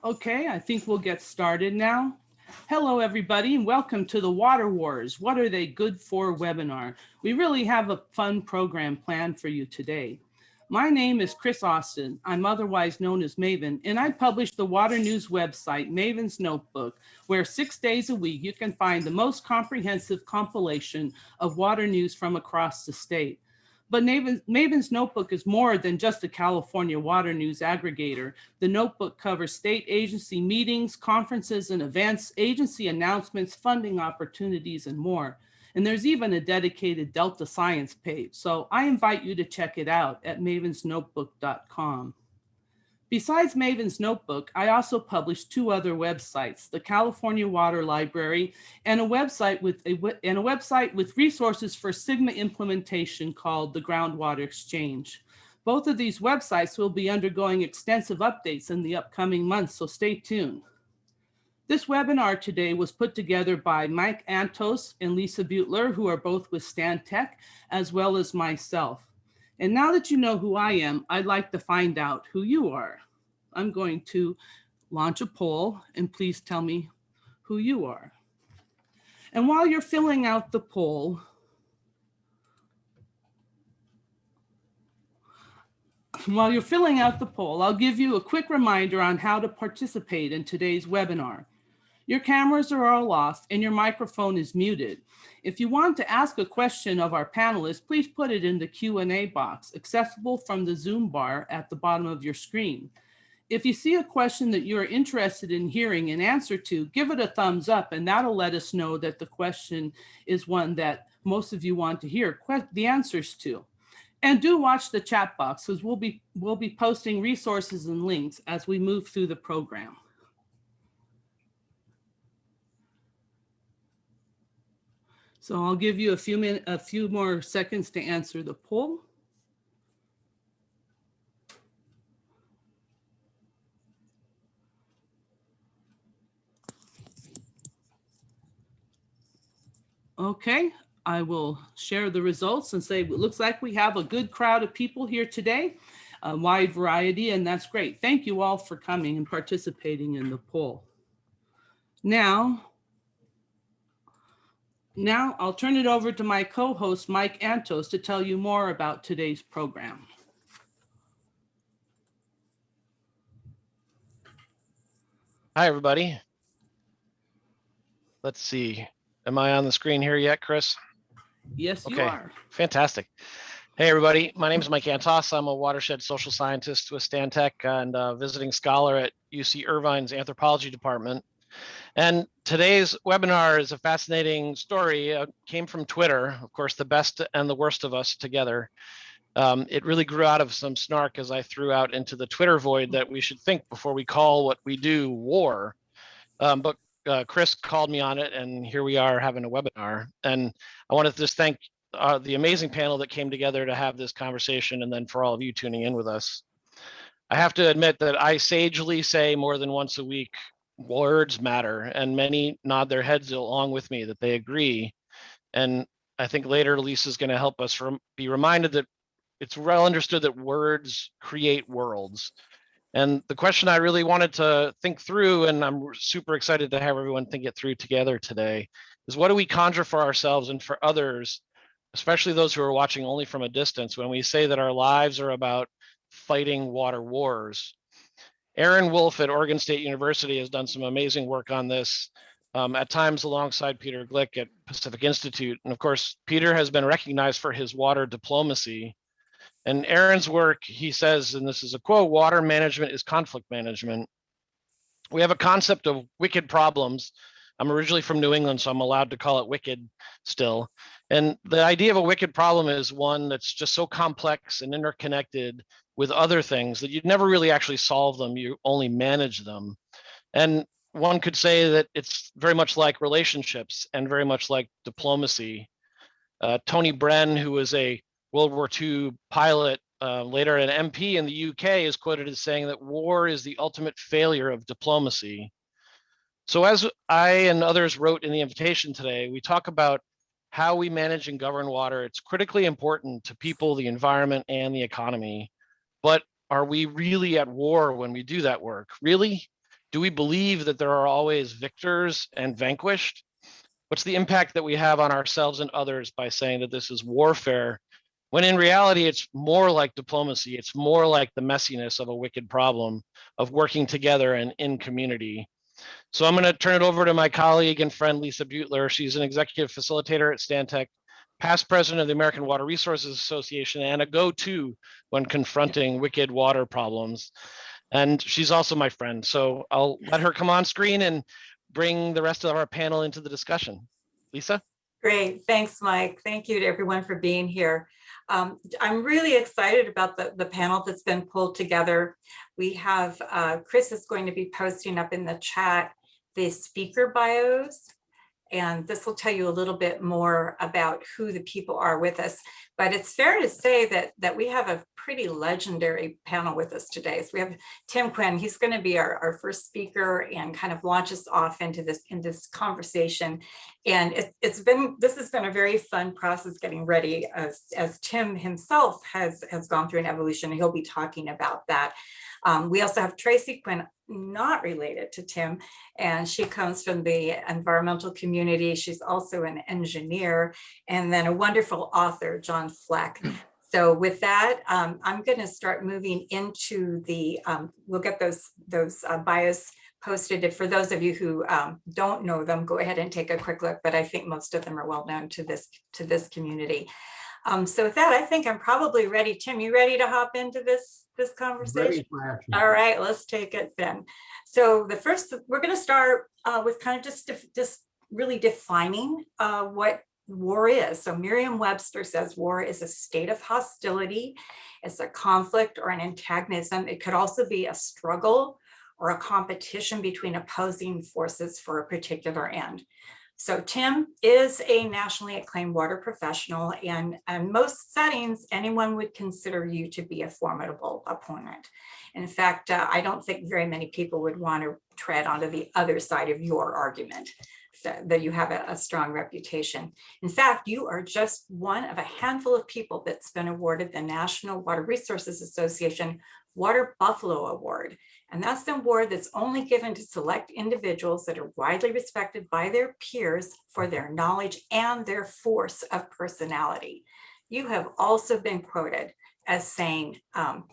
Okay, I think we'll get started now. Hello, everybody, and welcome to the Water Wars. What are they good for webinar? We really have a fun program planned for you today. My name is Chris Austin. I'm otherwise known as Maven, and I publish the water news website, Maven's Notebook, where 6 days a week you can find the most comprehensive compilation of water news from across the state. But Maven's Notebook is more than just a California water news aggregator. The notebook covers state agency meetings, conferences and events, agency announcements, funding opportunities, and more. And there's even a dedicated Delta Science page. So I invite you to check it out at mavensnotebook.com. Besides Maven's Notebook, I also publish two other websites, the California Water Library and a website with resources for Sigma implementation called the Groundwater Exchange. Both of these websites will be undergoing extensive updates in the upcoming months, so stay tuned. This webinar today was put together by Mike Antos and Lisa Beutler, who are both with Stantec, as well as myself. And now that you know who I am, I'd like to find out who you are. I'm going to launch a poll, and please tell me who you are. And while you're filling out the poll, I'll give you a quick reminder on how to participate in today's webinar. Your cameras are all off and your microphone is muted. If you want to ask a question of our panelists, please put it in the Q&A box, accessible from the Zoom bar at the bottom of your screen. If you see a question that you're interested in hearing an answer to, give it a thumbs up, and that'll let us know that the question is one that most of you want to hear the answers to. And do watch the chat box, because we'll be posting resources and links as we move through the program. So I'll give you a few more seconds to answer the poll. Okay, I will share the results and say, it looks like we have a good crowd of people here today, a wide variety, and that's great. Thank you all for coming and participating in the poll. Now I'll turn it over to my co-host, Mike Antos, to tell you more about today's program. Hi, everybody. Let's see. Am I on the screen here yet, Chris? Yes, you are. Fantastic. Hey, everybody. My name is Mike Antos. I'm a watershed social scientist with Stantec and a visiting scholar at UC Irvine's anthropology department. And today's webinar is a fascinating story. It came from Twitter, of course, the best and the worst of us together. It really grew out of some snark as I threw out into the Twitter void that we should think before we call what we do war. But Chris called me on it, and here we are having a webinar. And I wanted to just thank the amazing panel that came together to have this conversation, and then for all of you tuning in with us. I have to admit that I sagely say more than once a week, words matter, and many nod their heads along with me that they agree. And I think later Lisa's going to help us be reminded that it's well understood that words create worlds. And the question I really wanted to think through, and I'm super excited to have everyone think it through together today, is what do we conjure for ourselves and for others, especially those who are watching only from a distance, when we say that our lives are about fighting water wars? Aaron Wolf at Oregon State University has done some amazing work on this, at times alongside Peter Glick at Pacific Institute. And of course, Peter has been recognized for his water diplomacy. And Aaron's work, he says, and this is a quote, water management is conflict management. We have a concept of wicked problems. I'm originally from New England, so I'm allowed to call it wicked still. And the idea of a wicked problem is one that's just so complex and interconnected with other things that you'd never really actually solve them, you only manage them. And one could say that it's very much like relationships and very much like diplomacy. Tony Brenn, who was a World War II pilot, later an MP in the UK, is quoted as saying that war is the ultimate failure of diplomacy. So as I and others wrote in the invitation today, we talk about how we manage and govern water. It's critically important to people, the environment, and the economy. But are we really at war when we do that work? Really? Do we believe that there are always victors and vanquished? What's the impact that we have on ourselves and others by saying that this is warfare, when in reality, it's more like diplomacy. It's more like the messiness of a wicked problem of working together and in community. So I'm going to turn it over to my colleague and friend, Lisa Beutler. She's an executive facilitator at Stantec, past president of the American Water Resources Association, and a go-to when confronting wicked water problems. And she's also my friend. So I'll let her come on screen and bring the rest of our panel into the discussion. Lisa? Great. Thanks, Mike. Thank you to everyone for being here. I'm really excited about the panel that's been pulled together. We have, Chris is going to be posting up in the chat the speaker bios, and this will tell you a little bit more about who the people are with us. But it's fair to say that we have a pretty legendary panel with us today. So we have Tim Quinn. He's going to be our first speaker and kind of launch us off into this conversation. And this has been a very fun process getting ready, as Tim himself has gone through an evolution, and he'll be talking about that. We also have Tracy Quinn, not related to Tim, and she comes from the environmental community. She's also an engineer, and then a wonderful author, John Fleck. So with that, I'm going to start moving into the, we'll get those bios posted. For those of you who don't know them, go ahead and take a quick look, but I think most of them are well known to this community. So with that, I think I'm probably ready. Tim, you ready to hop into this conversation? Ready for action. All right, let's take it then. So we're going to start with kind of just really defining what war is. So Merriam-Webster says war is a state of hostility. It's a conflict or an antagonism. It could also be a struggle or a competition between opposing forces for a particular end. So Tim is a nationally acclaimed water professional, and in most settings, anyone would consider you to be a formidable opponent. In fact, I don't think very many people would want to tread onto the other side of your argument, so that you have a strong reputation. In fact, you are just one of a handful of people that's been awarded the National Water Resources Association Water Buffalo Award. And that's the award that's only given to select individuals that are widely respected by their peers for their knowledge and their force of personality. You have also been quoted as saying,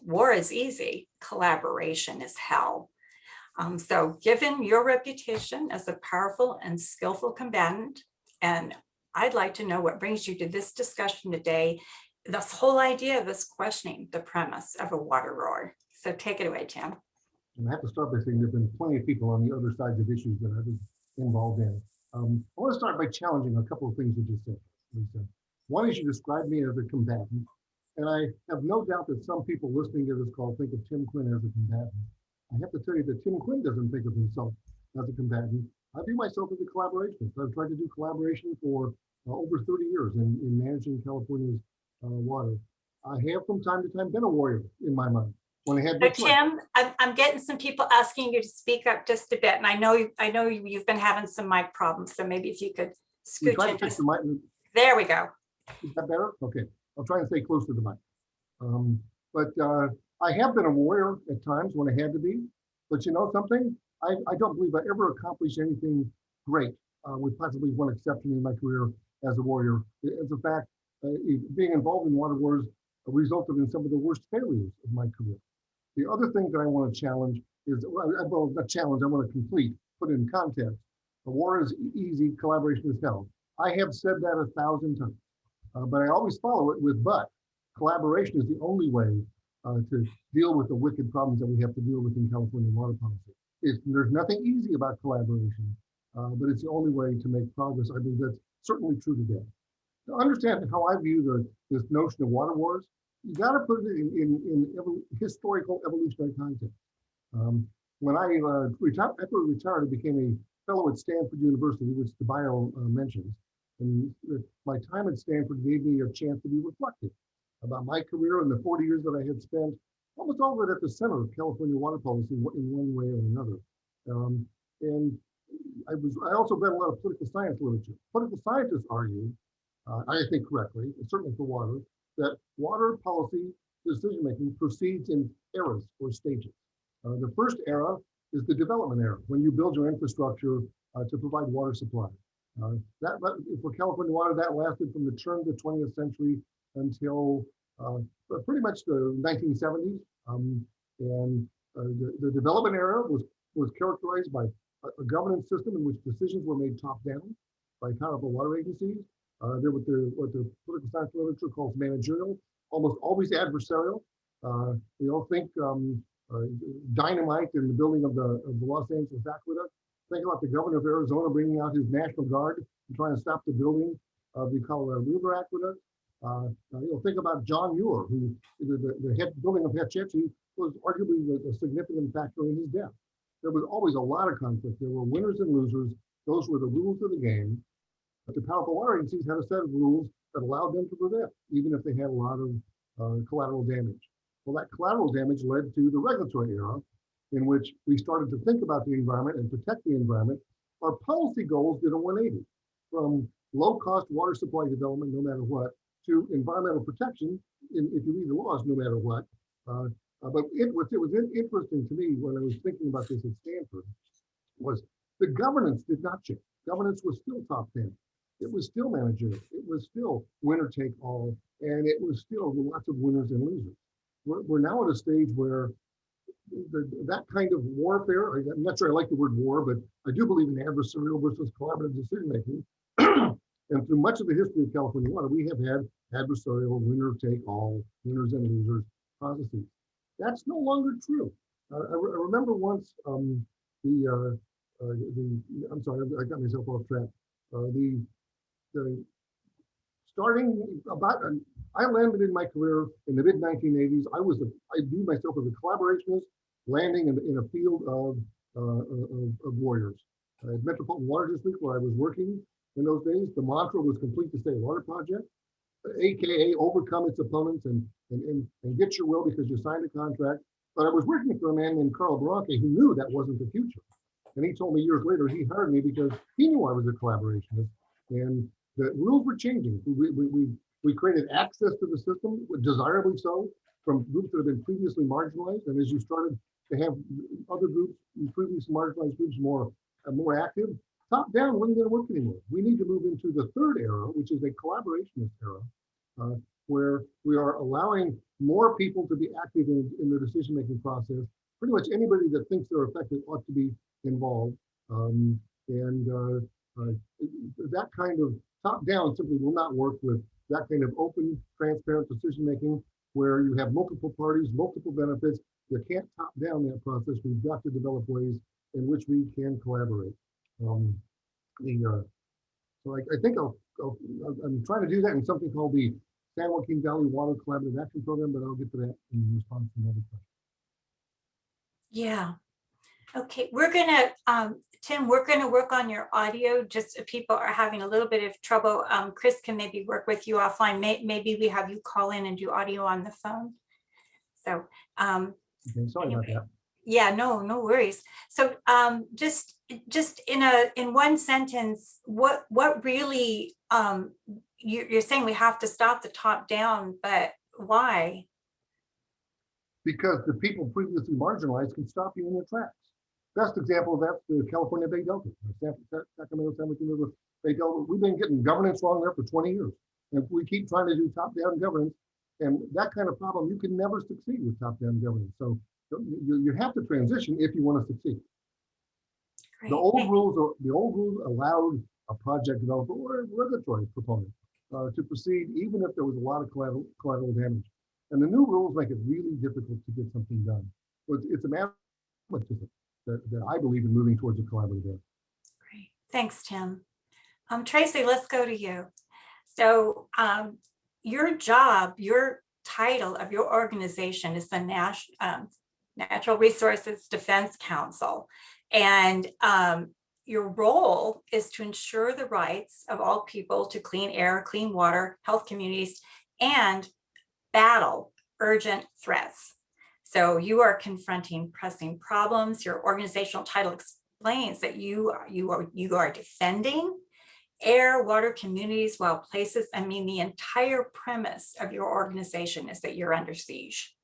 war is easy, collaboration is hell. So given your reputation as a powerful and skillful combatant, and I'd like to know what brings you to this discussion today, this whole idea of this questioning the premise of a water war. So take it away, Tim. And I have to start by saying there have been plenty of people on the other sides of issues that I've been involved in. I want to start by challenging a couple of things you just said, Lisa. One is you described me as a combatant, and I have no doubt that some people listening to this call think of Tim Quinn as a combatant. I have to tell you that Tim Quinn doesn't think of himself as a combatant. I view myself as a collaborationist. I've tried to do collaboration for over 30 years in managing California's water. I have from time to time been a warrior in my mind. When I had so Tim, I'm getting some people asking you to speak up just a bit, and I know you've been having some mic problems, so maybe if you could scooch in just, there we go. Is that better? Okay, I'll try and stay close to the mic. But I have been a warrior at times when I had to be, but you know something? I don't believe I ever accomplished anything great, with possibly one exception in my career as a warrior. As a fact, being involved in water wars resulted in some of the worst failures of my career. The other thing that I want to challenge is, well, not challenge, I want to complete, put in context. A war is easy, collaboration is hell. I have said that 1,000 times, but I always follow it with but. Collaboration is the only way to deal with the wicked problems that we have to deal with in California water policy. There's nothing easy about collaboration, but it's the only way to make progress. I believe that's certainly true today. To understand how I view this notion of water wars, you got to put it in historical evolutionary context. When I after I retired, I became a fellow at Stanford University, which the bio mentions. And my time at Stanford gave me a chance to be reflective about my career and the 40 years that I had spent almost all of it at the center of California water policy in one way or another. And I also read a lot of political science literature. Political scientists argue, I think correctly, certainly for water, that water policy decision-making proceeds in eras or stages. The first era is the development era, when you build your infrastructure to provide water supply. For California Water, that lasted from the turn of the 20th century until pretty much the 1970s. The development era was characterized by a governance system in which decisions were made top-down by powerful water agencies. They're what the political science literature calls managerial, almost always adversarial. Think dynamite in the building of the Los Angeles Aqueduct. Think about the governor of Arizona bringing out his National Guard and trying to stop the building of the Colorado River Aqueduct. Think about John Muir, who the head building of Hetch Hetchy was arguably a significant factor in his death. There was always a lot of conflict. There were winners and losers. Those were the rules of the game. But the powerful water agencies had a set of rules that allowed them to prevail, even if they had a lot of collateral damage. Well, that collateral damage led to the regulatory era, in which we started to think about the environment and protect the environment. Our policy goals did a 180, from low-cost water supply development, no matter what, to environmental protection, if you read the laws, no matter what. But it was interesting to me when I was thinking about this at Stanford, was the governance did not change. Governance was still top-down. It was still managerial. It was still winner take all, and it was still lots of winners and losers. We're now at a stage where that kind of warfare, I'm not sure I like the word war, but I do believe in adversarial versus collaborative decision making. And through much of the history of California Water, we have had adversarial, winner take all, winners and losers processes. That's no longer true. I remember once I'm sorry, I got myself off track. I landed in my career in the mid 1980s. I viewed myself as a collaborationist, landing in a field of warriors. At Metropolitan Water District, where I was working in those days, the mantra was complete the state water project, AKA overcome its opponents and get your will because you signed a contract. But I was working for a man named Carl Barranque who knew that wasn't the future. And he told me years later he hired me because he knew I was a collaborationist. And the rules were changing. We created access to the system, desirably so, from groups that have been previously marginalized. And as you started to have other groups, previously marginalized groups more active, top down wasn't going to work anymore. We need to move into the third era, which is a collaborationist era, where we are allowing more people to be active in the decision-making process. Pretty much anybody that thinks they're effective ought to be involved. That kind of top-down simply will not work with that kind of open, transparent decision-making where you have multiple parties, multiple benefits. You can't top down that process. We've got to develop ways in which we can collaborate. So I think I'm trying to do that in something called the San Joaquin Valley Water Collaborative Action Program, but I'll get to that in response to another question. Yeah. Okay, we're gonna, Tim, we're gonna work on your audio, just if people are having a little bit of trouble. Chris can maybe work with you offline. Maybe we have you call in and do audio on the phone. So, okay, sorry about that. Yeah, no worries. So just in one sentence, what really, you're saying we have to stop the top down, but why? Because the people previously marginalized can stop you in your tracks. Best example of that, the California Bay Delta, Sacramento, San Joaquin River, Bay Delta. We've been getting governance wrong there for 20 years. And if we keep trying to do top-down governance, and that kind of problem, you can never succeed with top-down governance. So you have to transition if you want to succeed. Great. The old rules allowed a project developer or a regulatory proponent to proceed even if there was a lot of collateral damage. And the new rules make it really difficult to get something done. So it's a matter of that I believe in moving towards a collaborative area. Great, thanks, Tim. Tracy, let's go to you. So your job, your title of your organization is the Natural Resources Defense Council. And your role is to ensure the rights of all people to clean air, clean water, health communities, and battle urgent threats. So you are confronting pressing problems. Your organizational title explains that you are defending air, water, communities, wild places. I mean, the entire premise of your organization is that you're under siege.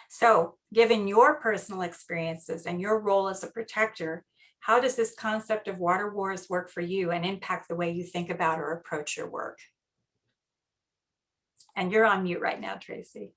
So given your personal experiences and your role as a protector, how does this concept of water wars work for you and impact the way you think about or approach your work? And you're on mute right now, Tracy.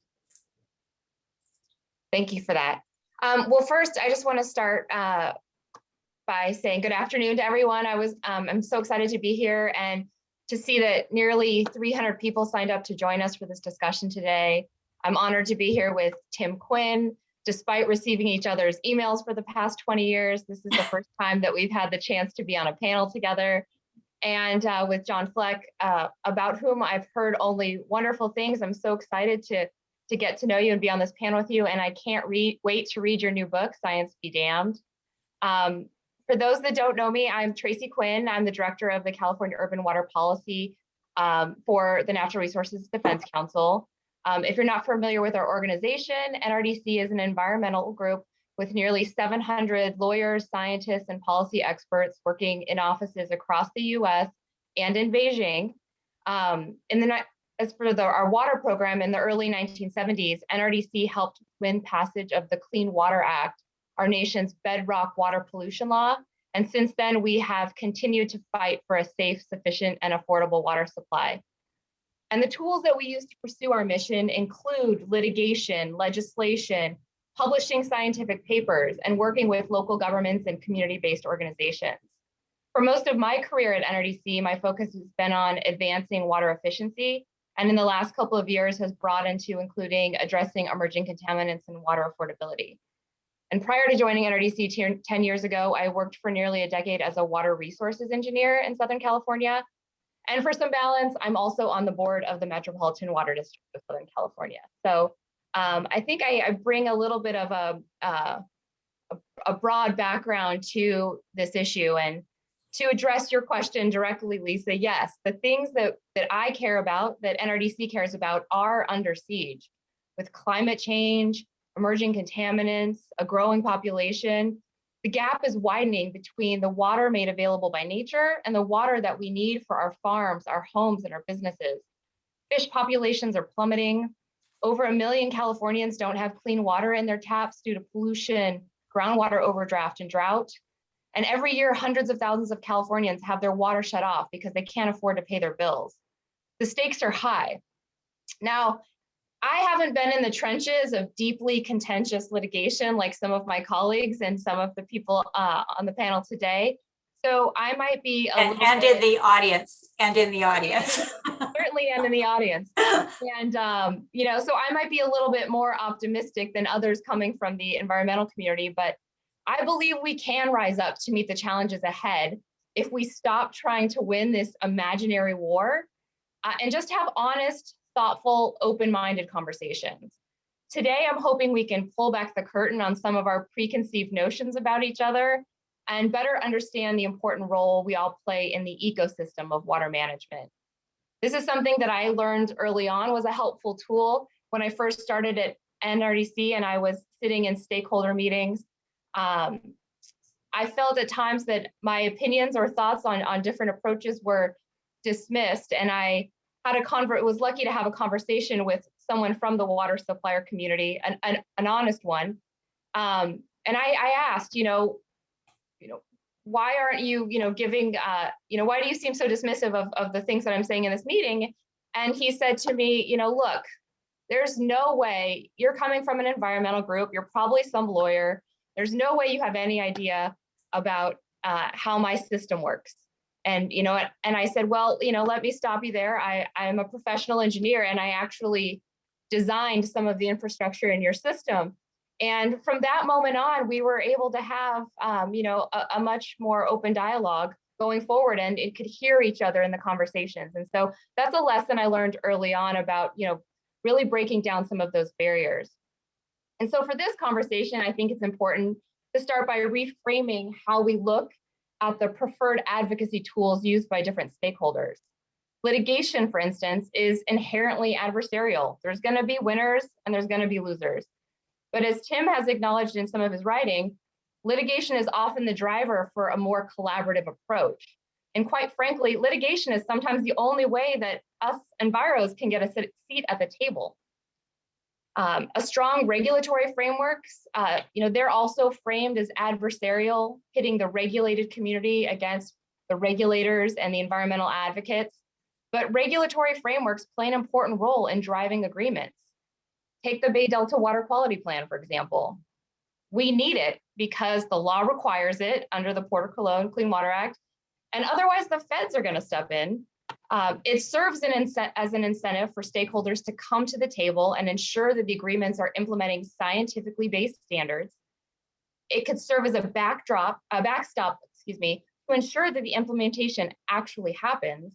Thank you for that. Well, first, I just want to start by saying good afternoon to everyone. I'm so excited to be here and to see that nearly 300 people signed up to join us for this discussion today. I'm honored to be here with Tim Quinn. Despite receiving each other's emails for the past 20 years, this is the first time that we've had the chance to be on a panel together. And with John Fleck, about whom I've heard only wonderful things. I'm so excited to get to know you and be on this panel with you. And I can't wait to read your new book, Science Be Damned. For those that don't know me, I'm Tracy Quinn. I'm the director of the California Urban Water Policy for the Natural Resources Defense Council. If you're not familiar with our organization, NRDC is an environmental group with nearly 700 lawyers, scientists, and policy experts working in offices across the US and in Beijing. As for our water program in the early 1970s, NRDC helped win passage of the Clean Water Act, our nation's bedrock water pollution law. And since then, we have continued to fight for a safe, sufficient, and affordable water supply. And the tools that we use to pursue our mission include litigation, legislation, publishing scientific papers, and working with local governments and community-based organizations. For most of my career at NRDC, my focus has been on advancing water efficiency, and in the last couple of years has broadened to including addressing emerging contaminants and water affordability. And prior to joining NRDC 10 years ago, I worked for nearly a decade as a water resources engineer in Southern California. And for some balance, I'm also on the board of the Metropolitan Water District of Southern California. So I think I bring a little bit of a broad background to this issue. And to address your question directly, Lisa, yes, the things that I care about, that NRDC cares about, are under siege. With climate change, emerging contaminants, a growing population, the gap is widening between the water made available by nature and the water that we need for our farms, our homes, and our businesses. Fish populations are plummeting. Over 1 million Californians don't have clean water in their taps due to pollution, groundwater overdraft, and drought. And every year, hundreds of thousands of Californians have their water shut off because they can't afford to pay their bills. The stakes are high. Now, I haven't been in the trenches of deeply contentious litigation like some of my colleagues and some of the people on the panel today. So I might be in the audience. Certainly, and in the audience. And, so I might be a little bit more optimistic than others coming from the environmental community, but I believe we can rise up to meet the challenges ahead if we stop trying to win this imaginary war and just have honest, thoughtful, open-minded conversations. Today, I'm hoping we can pull back the curtain on some of our preconceived notions about each other and better understand the important role we all play in the ecosystem of water management. This is something that I learned early on was a helpful tool when I first started at NRDC and I was sitting in stakeholder meetings. I felt at times that my opinions or thoughts on different approaches were dismissed, and I was lucky to have a conversation with someone from the water supplier community, an honest one. And I asked, why aren't you, giving, why do you seem so dismissive of the things that I'm saying in this meeting? And he said to me, look, there's no way, you're coming from an environmental group, you're probably some lawyer, there's no way you have any idea about how my system works. And, and I said, well, let me stop you there. I'm a professional engineer and I actually designed some of the infrastructure in your system. And from that moment on, we were able to have, a much more open dialogue going forward, and it could hear each other in the conversations. And so that's a lesson I learned early on about, really breaking down some of those barriers. And so for this conversation, I think it's important to start by reframing how we look at the preferred advocacy tools used by different stakeholders. Litigation, for instance, is inherently adversarial. There's going to be winners and there's going to be losers. But as Tim has acknowledged in some of his writing, litigation is often the driver for a more collaborative approach. And quite frankly, litigation is sometimes the only way that us enviros can get a seat at the table. A strong regulatory frameworks, they're also framed as adversarial, pitting the regulated community against the regulators and the environmental advocates. But regulatory frameworks play an important role in driving agreements. Take the Bay Delta Water Quality Plan, for example. We need it because the law requires it under the Port Cologne Clean Water Act, and otherwise the feds are going to step in. It serves as an incentive for stakeholders to come to the table and ensure that the agreements are implementing scientifically based standards. It could serve as a backstop, to ensure that the implementation actually happens.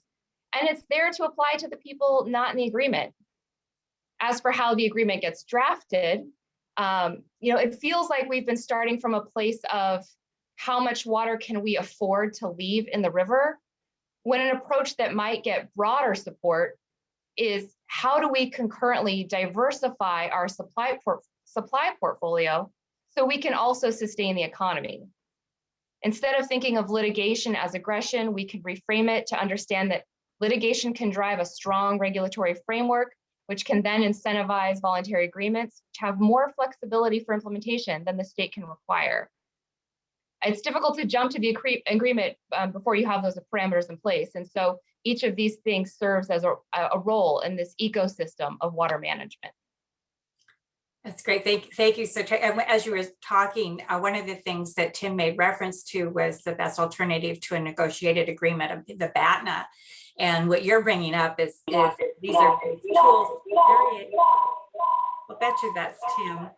And it's there to apply to the people not in the agreement. As for how the agreement gets drafted, it feels like we've been starting from a place of how much water can we afford to leave in the river, when an approach that might get broader support is how do we concurrently diversify our supply portfolio so we can also sustain the economy. Instead of thinking of litigation as aggression, we can reframe it to understand that litigation can drive a strong regulatory framework, which can then incentivize voluntary agreements, which have more flexibility for implementation than the state can require. It's difficult to jump to the agreement before you have those parameters in place. And so each of these things serves as a role in this ecosystem of water management. That's great. Thank you. So as you were talking, one of the things that Tim made reference to was the best alternative to a negotiated agreement of the BATNA. And what you're bringing up is these are tools. I'll bet you that's Tim.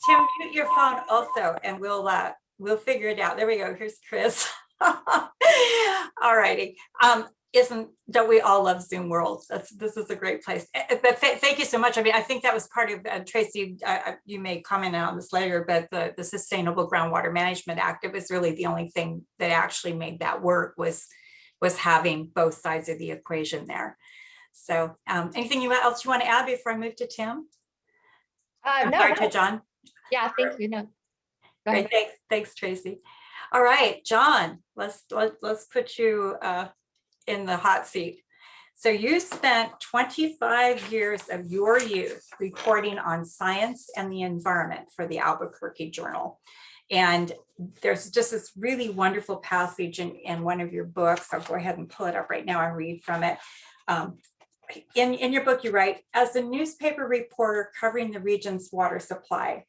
Tim, mute your phone also, and we'll figure it out. There we go. Here's Chris. All righty. Don't we all love Zoom World? This is a great place. But thank you so much. I mean, I think that was part of Tracy. You may comment on this later, but the Sustainable Groundwater Management Act, it was really the only thing that actually made that work was having both sides of the equation there. So, anything else you want to add before I move to Tim? No. To John. Yeah, thank you. No. Great. Thanks, Tracy. All right, John. Let's put you in the hot seat. So you spent 25 years of your youth reporting on science and the environment for the Albuquerque Journal. And there's just this really wonderful passage in one of your books. I'll go ahead and pull it up right now and read from it. In your book, you write, as a newspaper reporter covering the region's water supply,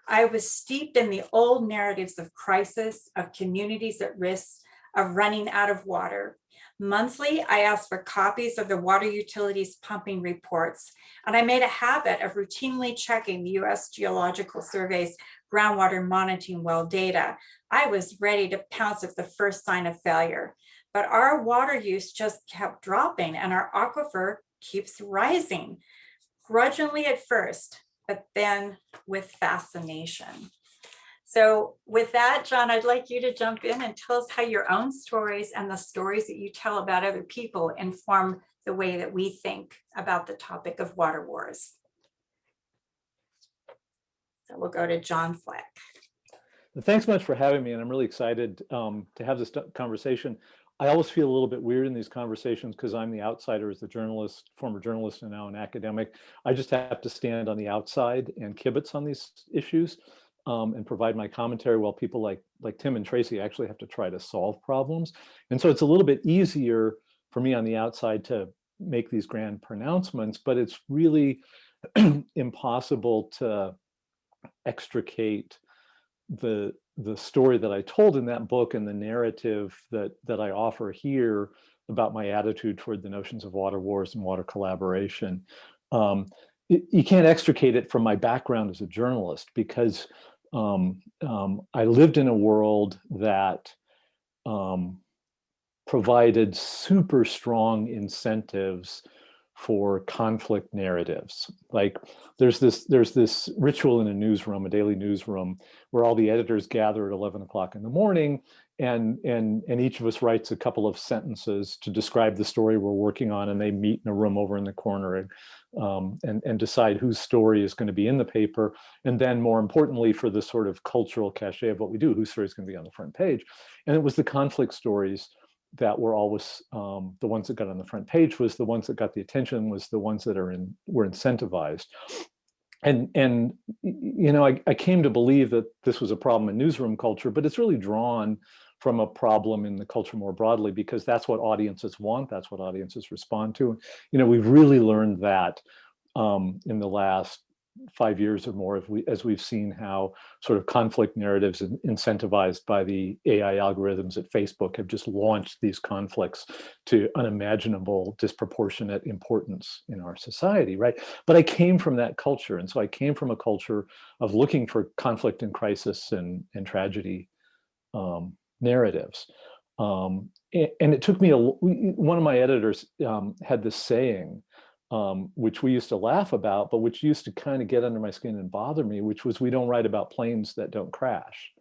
I was steeped in the old narratives of crisis, of communities at risk, of running out of water. Monthly, I asked for copies of the water utilities pumping reports, and I made a habit of routinely checking the U.S. Geological Survey's groundwater monitoring well data. I was ready to pounce at the first sign of failure, but our water use just kept dropping and our aquifer keeps rising, grudgingly at first, but then with fascination. So with that, John, I'd like you to jump in and tell us how your own stories and the stories that you tell about other people inform the way that we think about the topic of water wars. So we'll go to John Fleck. Thanks so much for having me, and I'm really excited to have this conversation. I always feel a little bit weird in these conversations because I'm the outsider as a journalist, former journalist, and now an academic. I just have to stand on the outside and kibitz on these issues. And provide my commentary while people like Tim and Tracy actually have to try to solve problems. And so it's a little bit easier for me on the outside to make these grand pronouncements, but it's really impossible to extricate the story that I told in that book and the narrative that I offer here about my attitude toward the notions of water wars and water collaboration. You can't extricate it from my background as a journalist because I lived in a world that provided super strong incentives for conflict narratives. Like there's this ritual in a newsroom, a daily newsroom, where all the editors gather at 11 o'clock in the morning, and each of us writes a couple of sentences to describe the story we're working on, and they meet in a room over in the corner and decide whose story is going to be in the paper, and then more importantly for the sort of cultural cachet of what we do, whose story is going to be on the front page. And it was the conflict stories that were always the ones that got on the front page, was the ones that got the attention, was the ones that were incentivized. And you know, I came to believe that this was a problem in newsroom culture, but it's really drawn from a problem in the culture more broadly, because that's what audiences want, that's what audiences respond to. You know, we've really learned that in the last 5 years or more, as we've seen how sort of conflict narratives incentivized by the AI algorithms at Facebook have just launched these conflicts to unimaginable, disproportionate importance in our society, right? But I came from that culture. And so I came from a culture of looking for conflict and crisis and tragedy narratives. And it took me, one of my editors had this saying, which we used to laugh about, but which used to kind of get under my skin and bother me, which was, we don't write about planes that don't crash.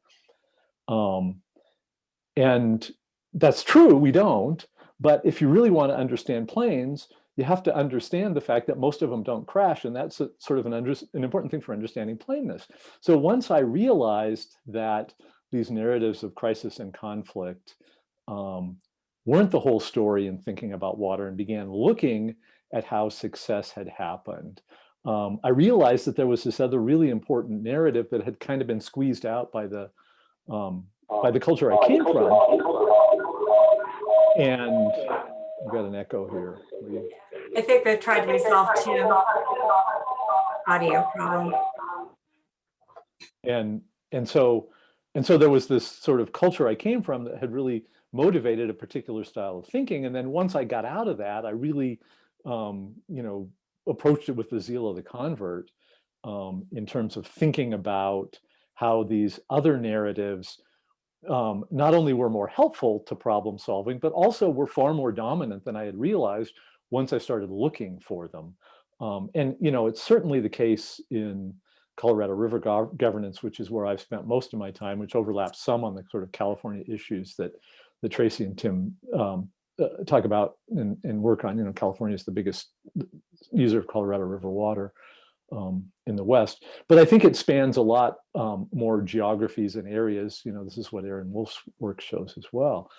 And that's true, we don't. But if you really want to understand planes, you have to understand the fact that most of them don't crash. And that's sort of an important thing for understanding plainness. So once I realized that these narratives of crisis and conflict weren't the whole story in thinking about water, and began looking at how success had happened, I realized that there was this other really important narrative that had kind of been squeezed out by the culture I came from. And I've got an echo here. I think they tried to resolve Tim's audio problem. And so there was this sort of culture I came from that had really motivated a particular style of thinking. And then once I got out of that, I really you know, approached it with the zeal of the convert in terms of thinking about how these other narratives not only were more helpful to problem solving, but also were far more dominant than I had realized once I started looking for them. And, you know, it's certainly the case in Colorado River governance, which is where I've spent most of my time, which overlaps some on the sort of California issues that Tracy and Tim talk about and work on. You know, California is the biggest user of Colorado River water in the West, but I think it spans a lot more geographies and areas. You know, this is what Aaron Wolf's work shows as well.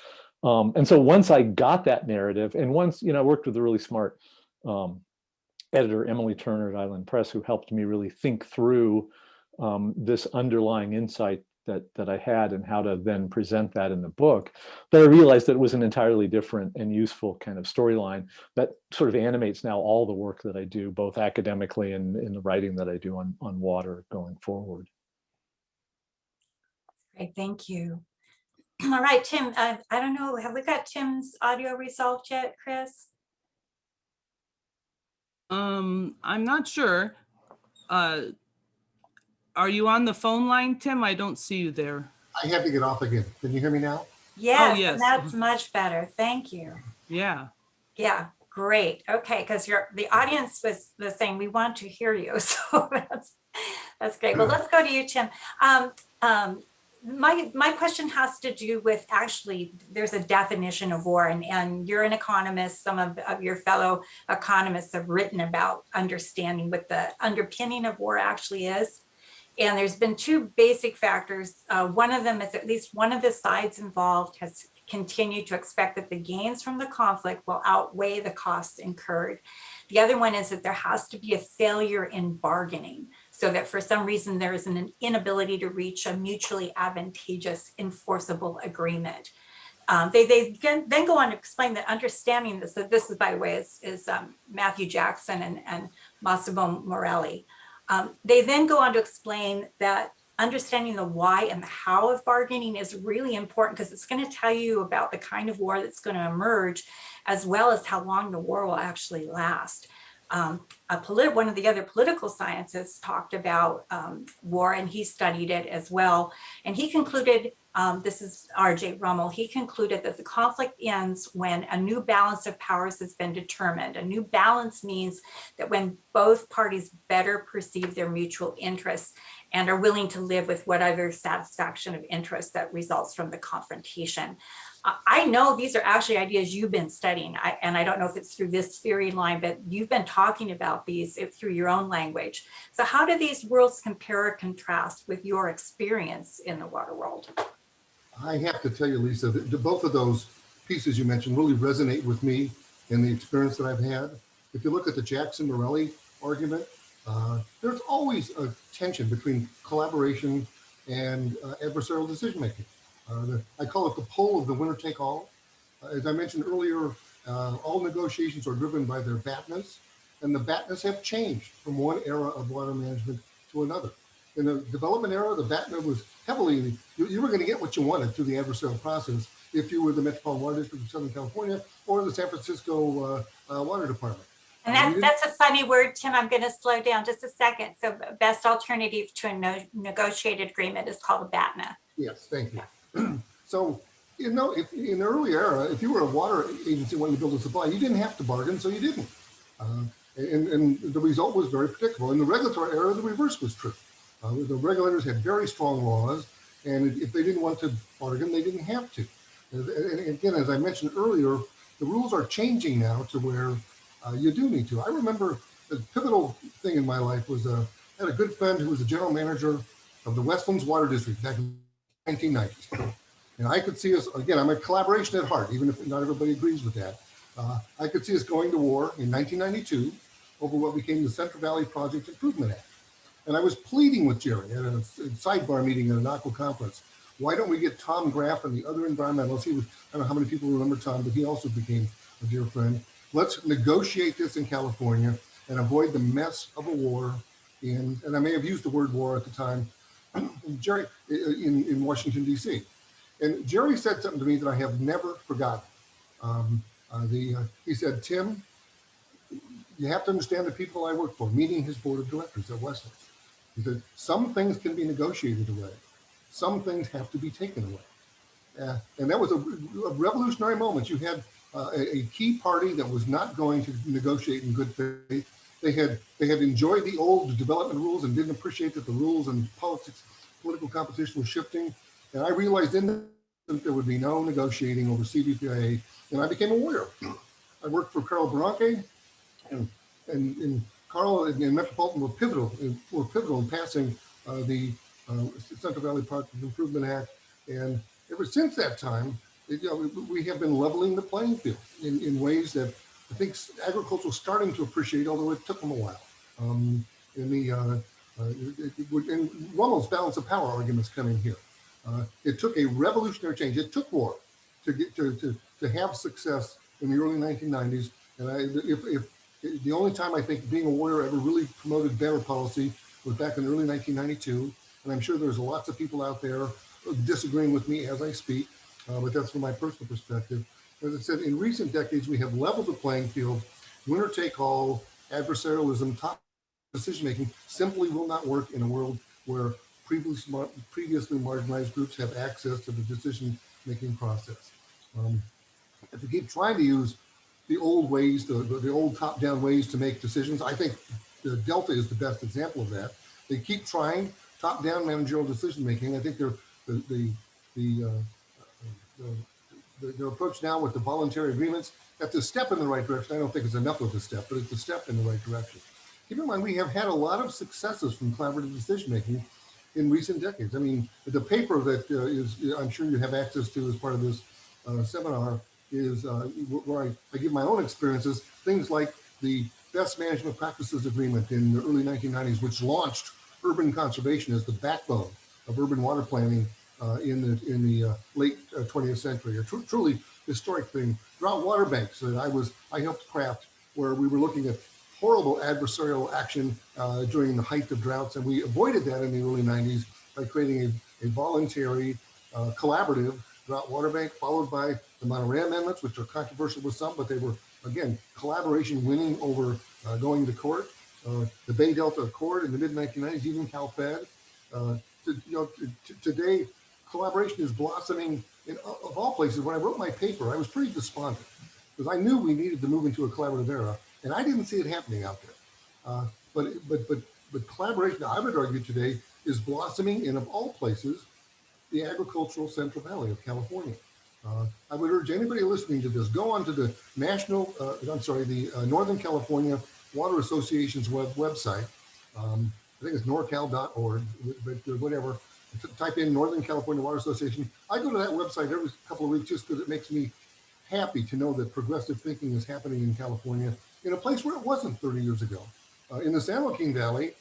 And so once I got that narrative, and once, you know, I worked with a really smart editor, Emily Turner at Island Press, who helped me really think through this underlying insight that I had, and how to then present that in the book, that I realized that it was an entirely different and useful kind of storyline that sort of animates now all the work that I do, both academically and in the writing that I do on water going forward. Great, thank you. All right, Tim, I don't know, have we got Tim's audio resolved yet, Chris? I'm not sure. Are you on the phone line, Tim? I don't see you there. I have to get off again. Can you hear me now? Yes, Oh, yes. that's much better. Thank you. Yeah. Yeah, great. Okay, because the audience was saying we want to hear you, so that's great. Well, let's go to you, Tim. My question has to do with, actually, there's a definition of war, and you're an economist. Some of your fellow economists have written about understanding what the underpinning of war actually is. And there's been two basic factors. One of them is at least one of the sides involved has continued to expect that the gains from the conflict will outweigh the costs incurred. The other one is that there has to be a failure in bargaining, so that for some reason there is an inability to reach a mutually advantageous enforceable agreement. They then go on to explain that understanding this, so this is, by the way, is Matthew Jackson and Massimo Morelli. They then go on to explain that understanding the why and the how of bargaining is really important, because it's going to tell you about the kind of war that's going to emerge, as well as how long the war will actually last. One of the other political scientists talked about war, and he studied it as well. And he concluded, this is R.J. Rummel, he concluded that the conflict ends when a new balance of powers has been determined. A new balance means that when both parties better perceive their mutual interests and are willing to live with whatever satisfaction of interest that results from the confrontation. I know these are actually ideas you've been studying, and I don't know if it's through this theory line, but you've been talking about these through your own language. So how do these worlds compare or contrast with your experience in the water world? I have to tell you, Lisa, that both of those pieces you mentioned really resonate with me and the experience that I've had. If you look at the Jackson-Morelli argument, there's always a tension between collaboration and adversarial decision-making. I call it the pull of the winner-take-all. As I mentioned earlier, all negotiations are driven by their BATNAs, and the BATNAs have changed from one era of water management to another. In the development era, the BATNA was heavily, you were going to get what you wanted through the adversarial process if you were the Metropolitan Water District of Southern California or the San Francisco Water Department. And that's a funny word, Tim. I'm going to slow down just a second. So best alternative to a negotiated agreement is called a BATNA. Yes, thank you. So, if in the early era, if you were a water agency wanting to build a supply, you didn't have to bargain, so you didn't. And the result was very predictable. In the regulatory era, the reverse was true. The regulators had very strong laws, and if they didn't want to bargain, they didn't have to. And again, as I mentioned earlier, the rules are changing now to where you do need to. I remember the pivotal thing in my life was I had a good friend who was the general manager of the Westlands Water District back in the 1990s. And I could see us, again, I'm a collaboration at heart, even if not everybody agrees with that. I could see us going to war in 1992 over what became the Central Valley Project Improvement Act. And I was pleading with Jerry at a sidebar meeting at an ACWA conference. Why don't we get Tom Graff and the other environmentalists? He was, I don't know how many people remember Tom, but he also became a dear friend. Let's negotiate this in California and avoid the mess of a war and I may have used the word war at the time, Jerry, in Washington, D.C. And Jerry said something to me that I have never forgotten. He said, Tim, you have to understand the people I work for, meeting his board of directors at Westlands. He said, some things can be negotiated away. Some things have to be taken away. And that was a revolutionary moment. You had a key party that was not going to negotiate in good faith. They had enjoyed the old development rules and didn't appreciate that the rules and political competition was shifting. And I realized then that there would be no negotiating over CVPIA, and I became a lawyer. I worked for Carl Bronke, and Carl and Metropolitan were pivotal in passing the Central Valley Project Improvement Act. And ever since that time, we have been leveling the playing field in ways that I think agriculture is starting to appreciate, although it took them a while. And one of those balance of power arguments come in here. It took a revolutionary change. It took war to have success in the early 1990s. And if the only time I think being a warrior ever really promoted better policy was back in early 1992. And I'm sure there's lots of people out there disagreeing with me as I speak, but that's from my personal perspective. As I said, in recent decades, we have leveled the playing field. Winner take all, adversarialism, top decision-making simply will not work in a world where previously marginalized groups have access to the decision-making process. If we keep trying to use the old ways, the old top-down ways to make decisions, I think the Delta is the best example of that. They keep trying top-down managerial decision-making. I think their approach now with the voluntary agreements, that's a step in the right direction. I don't think it's enough of a step, but it's a step in the right direction. Keep in mind, we have had a lot of successes from collaborative decision-making in recent decades. I mean, the paper that I'm sure you have access to as part of this seminar is where I give my own experiences, things like the Best Management Practices Agreement in the early 1990s, which launched urban conservation as the backbone of urban water planning in the late 20th century. A truly historic thing. Drought water banks that I helped craft, where we were looking at horrible adversarial action during the height of droughts, and we avoided that in the early 90s by creating a voluntary, collaborative drought water bank, followed by the Monterey amendments, which are controversial with some, but they were, again, collaboration winning over going to court. The Bay Delta Accord in the mid-1990s, even CalFed. Today, collaboration is blossoming of all places. When I wrote my paper, I was pretty despondent because I knew we needed to move into a collaborative era, and I didn't see it happening out there. But collaboration, I would argue today, is blossoming in, of all places, the agricultural Central Valley of California. I would urge anybody listening to this, go onto the Northern California Water Association's website. I think it's norcal.org, but whatever. Type in Northern California Water Association. I go to that website every couple of weeks just because it makes me happy to know that progressive thinking is happening in California in a place where it wasn't 30 years ago. In the San Joaquin Valley,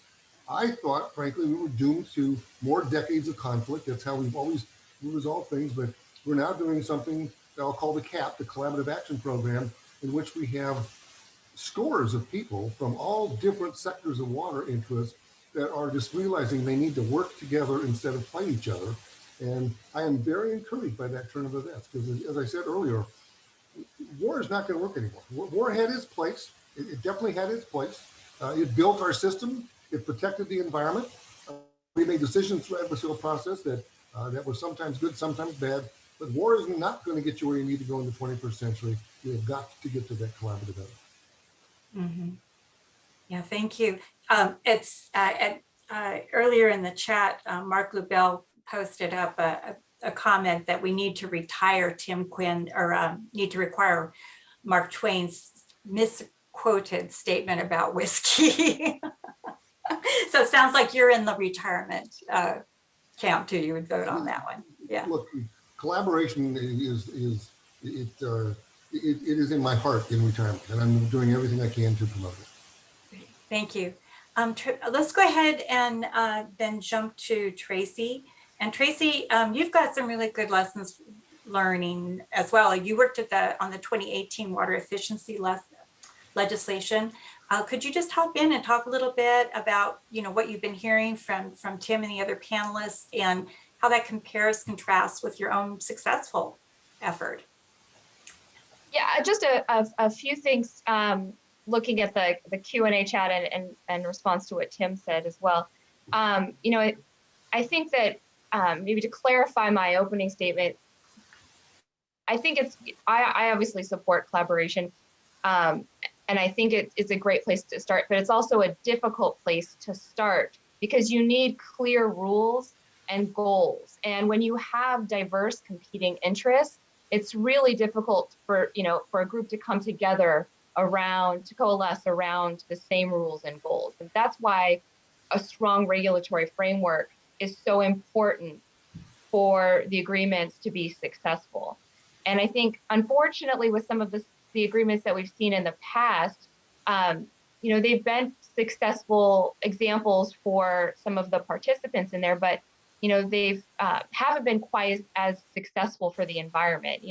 I thought, frankly, we were doomed to more decades of conflict. That's how we've always resolved things, but we're now doing something that I'll call the CAP, the Collaborative Action Program, in which we have scores of people from all different sectors of water interests that are just realizing they need to work together instead of fight each other. And I am very encouraged by that turn of events, because as I said earlier, war is not going to work anymore. War had its place. It definitely had its place. It built our system. It protected the environment. We made decisions through the adversarial process that were sometimes good, sometimes bad. But war is not going to get you where you need to go in the 21st century. You've got to get to that collaborative effort. Mm-hmm. Yeah, thank you. Earlier in the chat, Mark Lubell posted up a comment that we need to retire Tim Quinn, or need to require Mark Twain's misquoted statement about whiskey. So it sounds like you're in the retirement camp too. You would vote on that one. Yeah. Look, collaboration is in my heart in retirement, and I'm doing everything I can to promote it. Thank you. Let's go ahead and then jump to Tracy. And Tracy, you've got some really good lessons learning as well. You worked on the 2018 water efficiency legislation. Could you just hop in and talk a little bit about, what you've been hearing from Tim and the other panelists, and how that contrasts with your own successful effort? Yeah, just a few things, looking at the Q&A chat and response to what Tim said as well. I think that maybe to clarify my opening statement, I think I obviously support collaboration. And I think it's a great place to start, but it's also a difficult place to start because you need clear rules and goals. And when you have diverse competing interests, it's really difficult for a group to come together to coalesce around the same rules and goals. And that's why a strong regulatory framework is so important for the agreements to be successful. And I think, unfortunately, with some of the agreements that we've seen in the past, they've been successful examples for some of the participants in there, but they've haven't been quite as successful for the environment.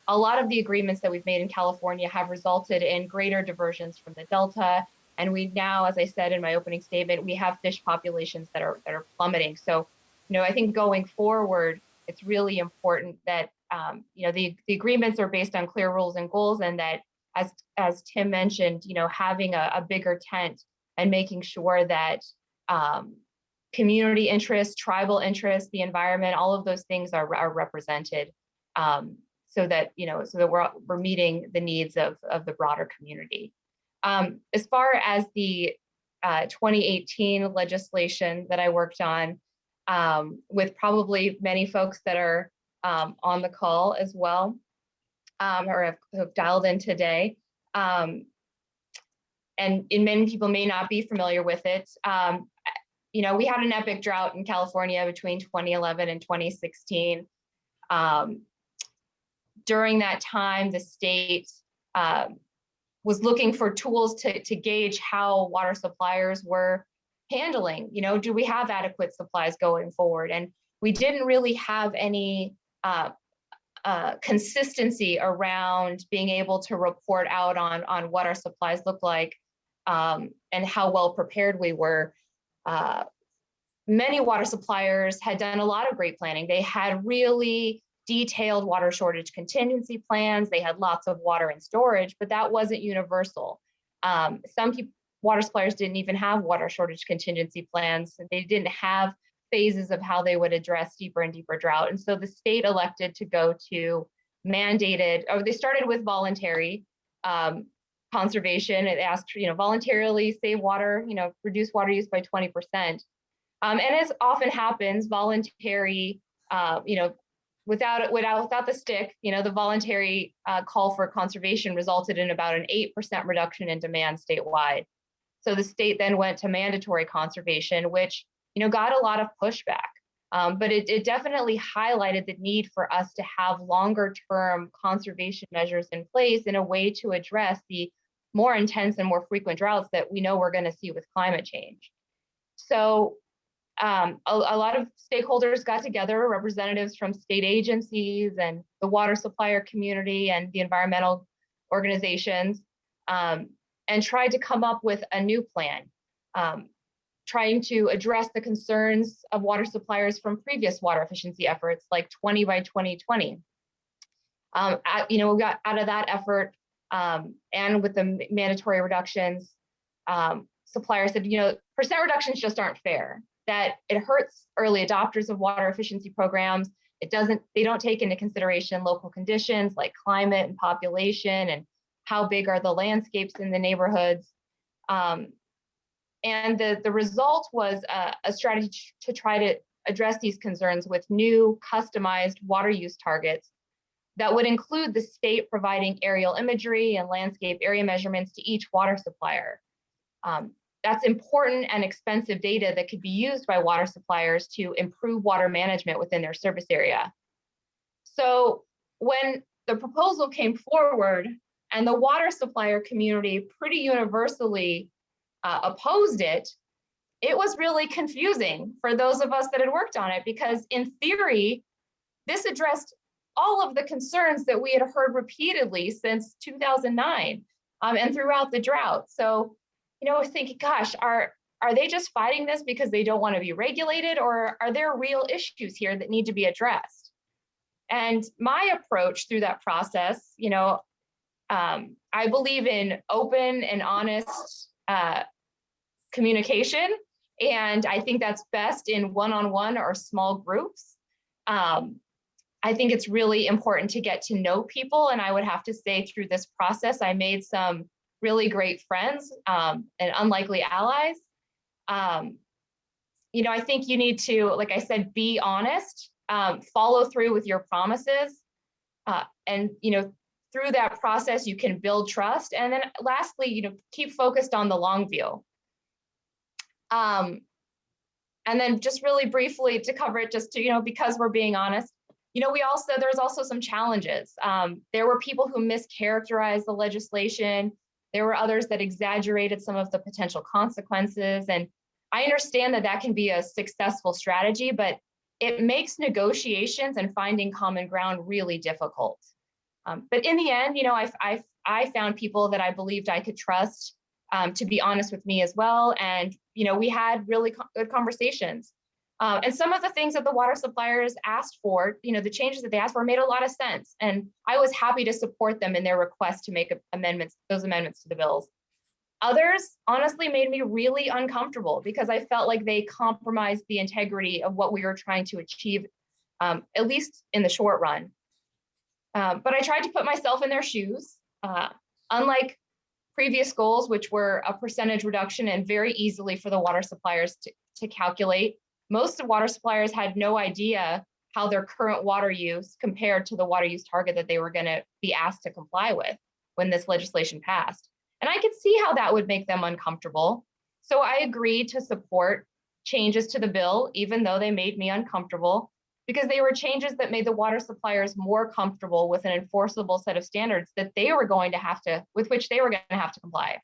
A lot of the agreements that we've made in California have resulted in greater diversions from the Delta. And we now, as I said in my opening statement, we have fish populations that are plummeting. So, I think going forward, it's really important that the agreements are based on clear rules and goals, and that, as Tim mentioned, having a bigger tent and making sure that community interests, tribal interests, the environment, all of those things are represented, so that we're meeting the needs of the broader community. As far as the 2018 legislation that I worked on, with probably many folks that are on the call as well, or have dialed in today, and many people may not be familiar with it. We had an epic drought in California between 2011 and 2016. During that time, the state was looking for tools to gauge how water suppliers were handling. Do we have adequate supplies going forward? And we didn't really have any consistency around being able to report out on what our supplies look like, and how well prepared we were. Many water suppliers had done a lot of great planning. They had really detailed water shortage contingency plans. They had lots of water in storage, but that wasn't universal. Some water suppliers didn't even have water shortage contingency plans. They didn't have phases of how they would address deeper and deeper drought. And so the state elected to go to mandated, or they started with voluntary conservation. It asked, voluntarily save water, reduce water use by 20%. And as often happens, voluntary, without the stick, the voluntary call for conservation resulted in about an 8% reduction in demand statewide. So the state then went to mandatory conservation, which got a lot of pushback. But it definitely highlighted the need for us to have longer term conservation measures in place in a way to address the more intense and more frequent droughts that we know we're going to see with climate change. So a lot of stakeholders got together, representatives from state agencies and the water supplier community and the environmental organizations, and tried to come up with a new plan, trying to address the concerns of water suppliers from previous water efficiency efforts like 20 by 2020. We got out of that effort, and with the mandatory reductions, suppliers said, percent reductions just aren't fair, that it hurts early adopters of water efficiency programs. They don't take into consideration local conditions like climate and population and how big are the landscapes in the neighborhoods. And the result was a strategy to try to address these concerns with new customized water use targets that would include the state providing aerial imagery and landscape area measurements to each water supplier. That's important and expensive data that could be used by water suppliers to improve water management within their service area. So when the proposal came forward and the water supplier community pretty universally opposed it, it was really confusing for those of us that had worked on it, because in theory, this addressed all of the concerns that we had heard repeatedly since 2009 and throughout the drought. So, I was thinking, gosh, are they just fighting this because they don't want to be regulated, or are there real issues here that need to be addressed? And my approach through that process, I believe in open and honest communication, and I think that's best in one-on-one or small groups. I think it's really important to get to know people, and I would have to say through this process, I made some really great friends and unlikely allies. I think you need to, like I said, be honest, follow through with your promises, and through that process, you can build trust. And then lastly, keep focused on the long view. And then just really briefly to cover it, just to, because we're being honest, there's also some challenges. There were people who mischaracterized the legislation. There were others that exaggerated some of the potential consequences. And I understand that can be a successful strategy, but it makes negotiations and finding common ground really difficult. But in the end, I found people that I believed I could trust to be honest with me as well. And, we had really good conversations. And some of the things that the water suppliers asked for, the changes that they asked for made a lot of sense. And I was happy to support them in their request to make those amendments to the bills. Others honestly made me really uncomfortable because I felt like they compromised the integrity of what we were trying to achieve, at least in the short run. But I tried to put myself in their shoes. Unlike previous goals, which were a percentage reduction and very easily for the water suppliers to calculate, most of water suppliers had no idea how their current water use compared to the water use target that they were going to be asked to comply with when this legislation passed. And I could see how that would make them uncomfortable. So I agreed to support changes to the bill, even though they made me uncomfortable, because they were changes that made the water suppliers more comfortable with an enforceable set of standards that with which they were going to have to comply.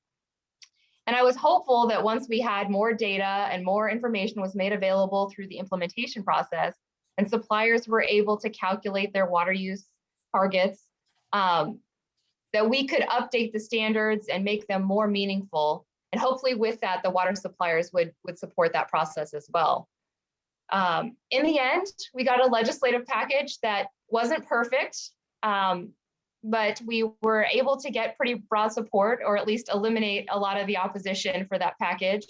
And I was hopeful that once we had more data and more information was made available through the implementation process, and suppliers were able to calculate their water use targets, that we could update the standards and make them more meaningful. And hopefully with that, the water suppliers would support that process as well. In the end, we got a legislative package that wasn't perfect, but we were able to get pretty broad support, or at least eliminate a lot of the opposition for that package.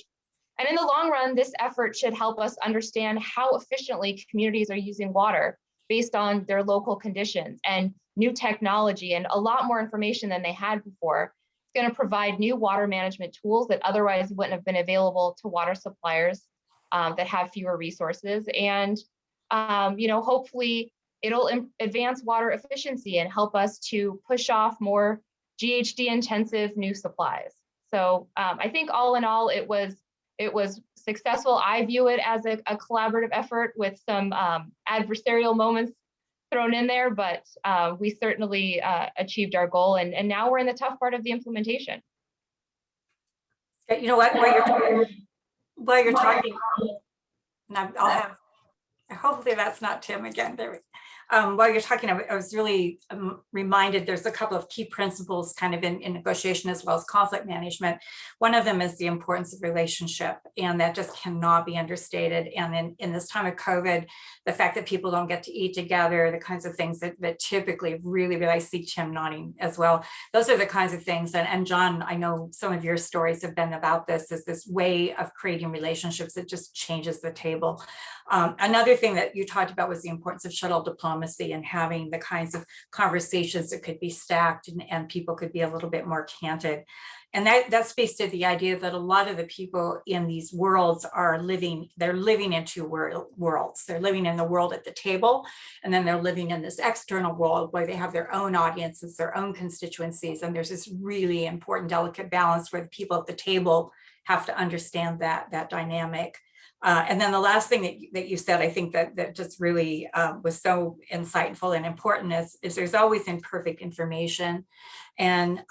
And in the long run, this effort should help us understand how efficiently communities are using water based on their local conditions and new technology and a lot more information than they had before. It's going to provide new water management tools that otherwise wouldn't have been available to water suppliers that have fewer resources. And, hopefully it'll advance water efficiency and help us to push off more GHG intensive new supplies. So I think all in all, it was successful. I view it as a collaborative effort with some adversarial moments thrown in there, but we certainly achieved our goal, and now we're in the tough part of the implementation. You know what, while you're talking, and I'll have, hopefully that's not Tim again. There, while you're talking, I was really reminded there's a couple of key principles kind of in negotiation as well as conflict management. One of them is the importance of relationship, and that just cannot be understated. And in this time of COVID, the fact that people don't get to eat together, the kinds of things that typically really, I see Tim nodding as well. Those are the kinds of things. And John, I know some of your stories have been about this, is this way of creating relationships that just changes the table. Another thing that you talked about was the importance of shuttle diplomacy and having the kinds of conversations that could be stacked and people could be a little bit more candid. And that speaks to the idea that a lot of the people in these worlds are they're living in two worlds. They're living in the world at the table, and then they're living in this external world where they have their own audiences, their own constituencies. And there's this really important, delicate balance where the people at the table have to understand that dynamic. And then the last thing that you said, I think that just really was so insightful and important is there's always imperfect information, and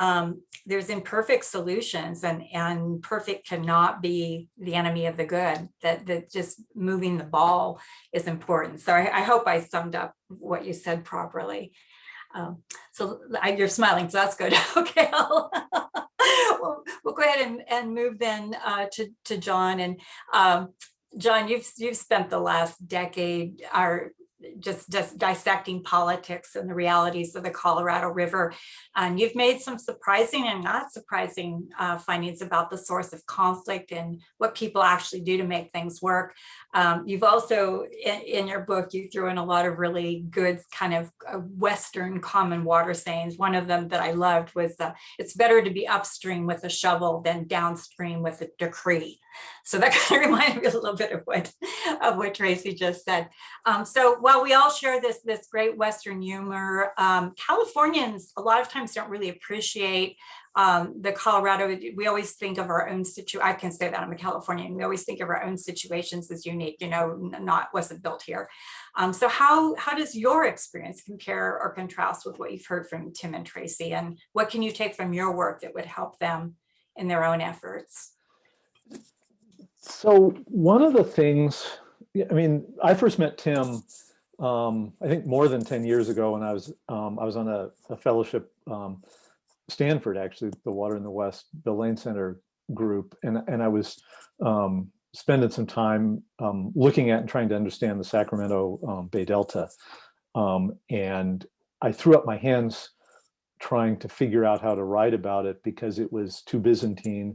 there's imperfect solutions, and perfect cannot be the enemy of the good. That just moving the ball is important. So I hope I summed up what you said properly. So you're smiling, so that's good. Okay, we'll go ahead and move then to John. And John, you've spent the last decade just dissecting politics and the realities of the Colorado River, and you've made some surprising and not surprising findings about the source of conflict and what people actually do to make things work. You've also, in your book, you threw in a lot of really good kind of Western common water sayings. One of them that I loved was, it's better to be upstream with a shovel than downstream with a decree. So that kind of reminded me a little bit of what Tracy just said. So while we all share this great Western humor, Californians a lot of times don't really appreciate the Colorado. We always think of our own I can say that I'm a Californian. We always think of our own situations as unique, wasn't built here. So how does your experience compare or contrast with what you've heard from Tim and Tracy, and what can you take from your work that would help them in their own efforts? So one of the things, I first met Tim, I think more than 10 years ago when I was on a fellowship, Stanford, actually, the Water in the West, Bill Lane Center group. And I was spending some time looking at and trying to understand the Sacramento Bay Delta. And I threw up my hands trying to figure out how to write about it because it was too Byzantine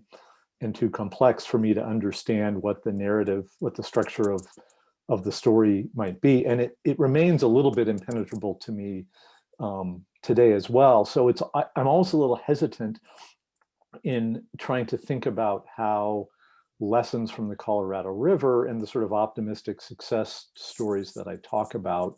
and too complex for me to understand what the narrative, what the structure of the story might be. And it remains a little bit impenetrable to me today as well. So I'm also a little hesitant in trying to think about how lessons from the Colorado River and the sort of optimistic success stories that I talk about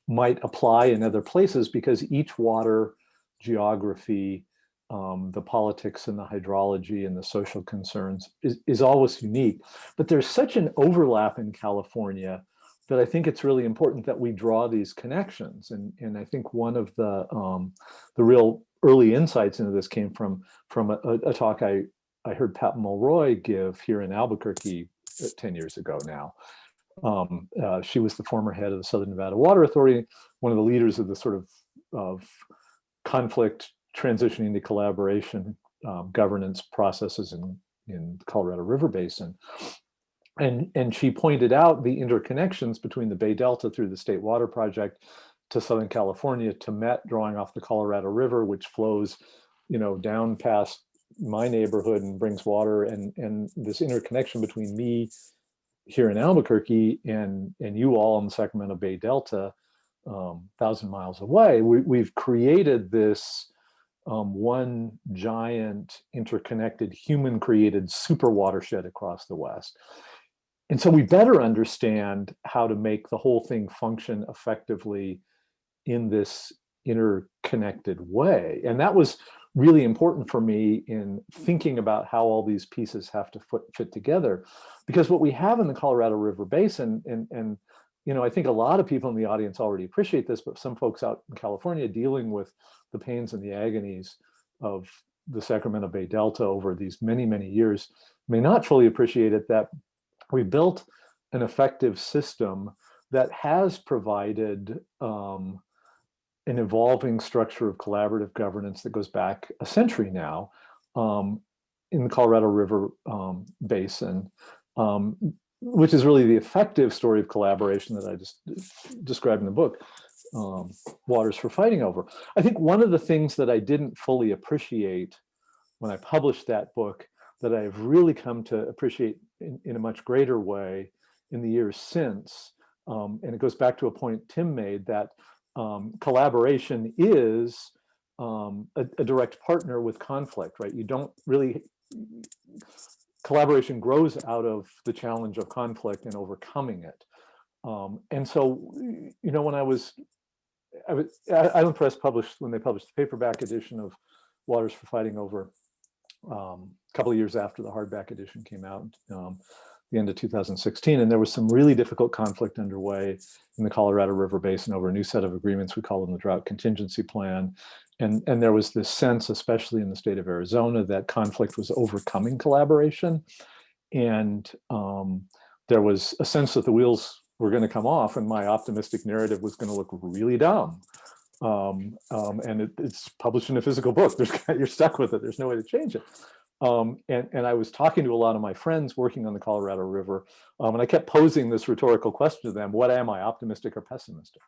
might apply in other places, because each water geography, the politics and the hydrology and the social concerns is always unique. But there's such an overlap in California that I think it's really important that we draw these connections. And I think one of the real early insights into this came from a talk I heard Pat Mulroy give here in Albuquerque 10 years ago now. She was the former head of the Southern Nevada Water Authority, one of the leaders of the sort of conflict transitioning to collaboration governance processes in the Colorado River Basin. And she pointed out the interconnections between the Bay Delta through the State Water Project to Southern California, to Met drawing off the Colorado River, which flows, down past my neighborhood and brings water, and this interconnection between me here in Albuquerque and you all in the Sacramento Bay Delta, 1,000 miles away. We've created this one giant interconnected human created super watershed across the West. And so we better understand how to make the whole thing function effectively in this interconnected way. And that was really important for me in thinking about how all these pieces have to fit together. Because what we have in the Colorado River Basin, and you know, I think a lot of people in the audience already appreciate this, but some folks out in California dealing with the pains and the agonies of the Sacramento Bay Delta over these many, many years may not fully appreciate it, that we built an effective system that has provided an evolving structure of collaborative governance that goes back a century now in the Colorado River Basin, which is really the effective story of collaboration that I just described in the book, Waters for Fighting Over. I think one of the things that I didn't fully appreciate when I published that book that I've really come to appreciate in a much greater way in the years since, and it goes back to a point Tim made, that collaboration is a direct partner with conflict, right? You don't really, collaboration grows out of the challenge of conflict and overcoming it. And so, you know, when Island Press published, when they published the paperback edition of Waters for Fighting Over, a couple of years after the hardback edition came out, the end of 2016, and there was some really difficult conflict underway in the Colorado River Basin over a new set of agreements. We call them the Drought Contingency Plan. And there was this sense, especially in the state of Arizona, that conflict was overcoming collaboration. And there was a sense that the wheels were going to come off and my optimistic narrative was going to look really dumb. And it's published in a physical book. You're stuck with it. There's no way to change it. And I was talking to a lot of my friends working on the Colorado River, and I kept posing this rhetorical question to them: what am I, optimistic or pessimistic?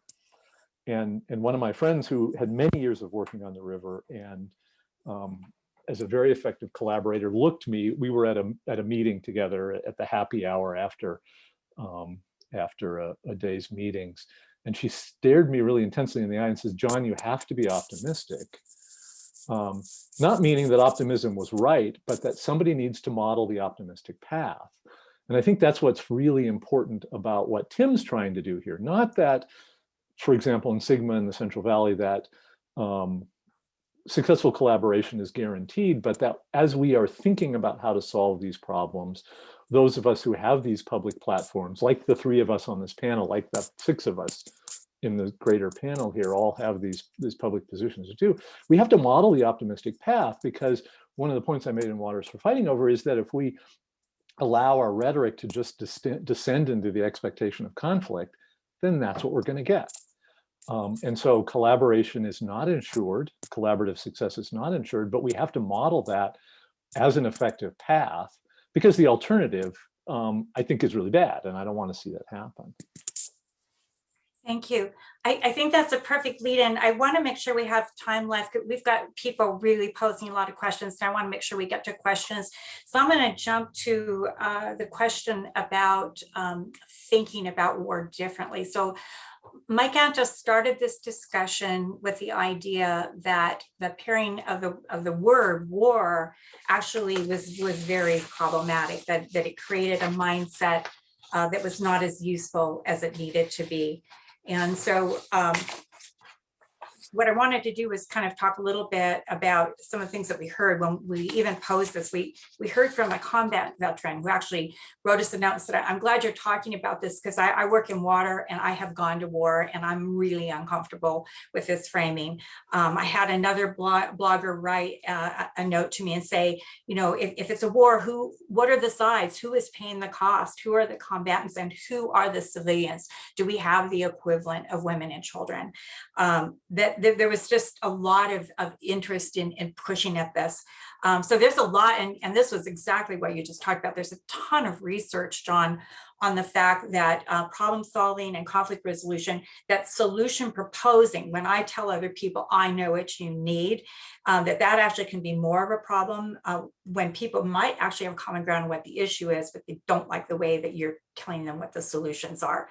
And one of my friends who had many years of working on the river and as a very effective collaborator looked to me. We were at a meeting together at the happy hour after a day's meetings, and she stared me really intensely in the eye and says, "John, you have to be optimistic." Not meaning that optimism was right, but that somebody needs to model the optimistic path. And I think that's what's really important about what Tim's trying to do here. Not that, for example, in Sigma in the Central Valley, that successful collaboration is guaranteed, but that as we are thinking about how to solve these problems, those of us who have these public platforms, like the three of us on this panel, like the six of us in the greater panel here, all have these public positions too. We have to model the optimistic path, because one of the points I made in Waters for Fighting Over is that if we allow our rhetoric to just descend into the expectation of conflict, then that's what we're going to get. And so collaboration is not ensured, collaborative success is not ensured, but we have to model that as an effective path, because the alternative, I think, is really bad, and I don't want to see that happen. Thank you. I think that's a perfect lead in. I want to make sure we have time left. We've got people really posing a lot of questions, and I want to make sure we get to questions. So I'm going to jump to the question about thinking about war differently. So Mike Antos started this discussion with the idea that the pairing of the word war actually was very problematic, that it created a mindset that was not as useful as it needed to be. And so what I wanted to do was kind of talk a little bit about some of the things that we heard when we even posed this. We heard from a combat veteran who actually wrote us a note and said, "I'm glad you're talking about this, because I work in water and I have gone to war and I'm really uncomfortable with this framing." I had another blogger write a note to me and say, you know, if it's a war, what are the sides? Who is paying the cost? Who are the combatants and who are the civilians? Do we have the equivalent of women and children? There was just a lot of interest in pushing at this. So there's a lot, and this was exactly what you just talked about. There's a ton of research, John, on the fact that problem solving and conflict resolution, that solution proposing, when I tell other people, I know what you need, that actually can be more of a problem when people might actually have common ground on what the issue is, but they don't like the way that you're telling them what the solutions are.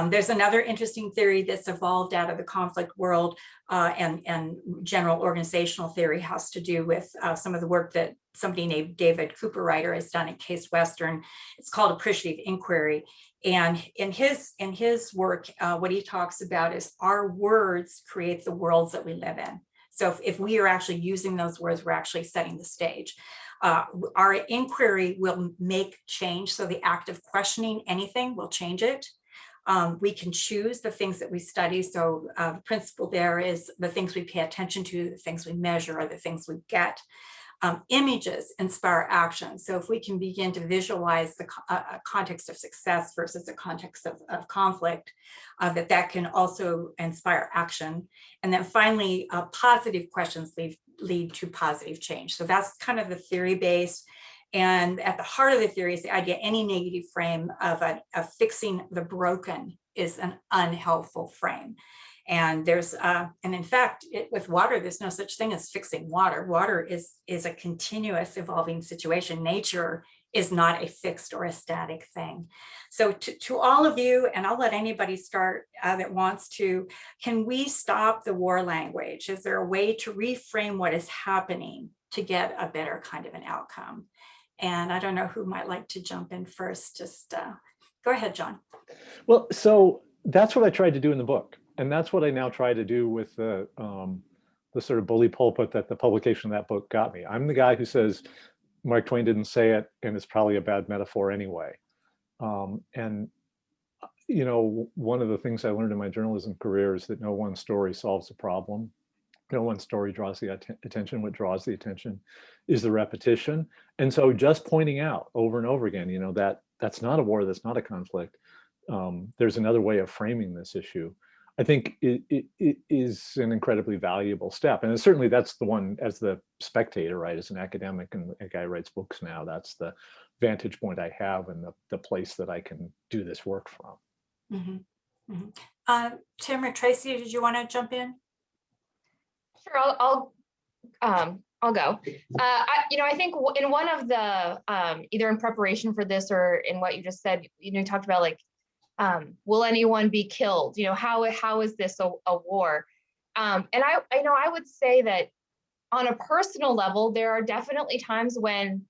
There's another interesting theory that's evolved out of the conflict world, and general organizational theory has to do with some of the work that somebody named David Cooperrider has done at Case Western. It's called appreciative inquiry. And in his work, what he talks about is our words create the worlds that we live in. So if we are actually using those words, we're actually setting the stage. Our inquiry will make change. So the act of questioning anything will change it. We can choose the things that we study. So the principle there is the things we pay attention to, the things we measure, are the things we get. Images inspire action. So if we can begin to visualize the context of success versus the context of conflict, that can also inspire action. And then finally, positive questions lead to positive change. So that's kind of the theory base. And at the heart of the theory is the idea any negative frame of fixing the broken is an unhelpful frame. And there's, and in fact, with water, there's no such thing as fixing water. Water is a continuous evolving situation. Nature is not a fixed or a static thing. So to all of you, and I'll let anybody start that wants to, can we stop the war language? Is there a way to reframe what is happening to get a better kind of an outcome? And I don't know who might like to jump in first. Just go ahead, John. Well, so that's what I tried to do in the book. And that's what I now try to do with the sort of bully pulpit that the publication of that book got me. I'm the guy who says Mark Twain didn't say it, and it's probably a bad metaphor anyway. And, you know, one of the things I learned in my journalism career is that no one story solves a problem. No one story draws the attention. What draws the attention is the repetition. And so just pointing out over and over again, you know, that's not a war, that's not a conflict. There's another way of framing this issue. I think it is an incredibly valuable step. And certainly that's the one, as the spectator, right, as an academic and a guy who writes books now, that's the vantage point I have and the place that I can do this work from. Mm-hmm. Mm-hmm. Tim or Tracy, did you want to jump in? Sure, I'll go. I think in one of the, either in preparation for this or in what you just said, you talked about like, will anyone be killed? You know, how is this a war? And I would say that on a personal level, there are definitely times when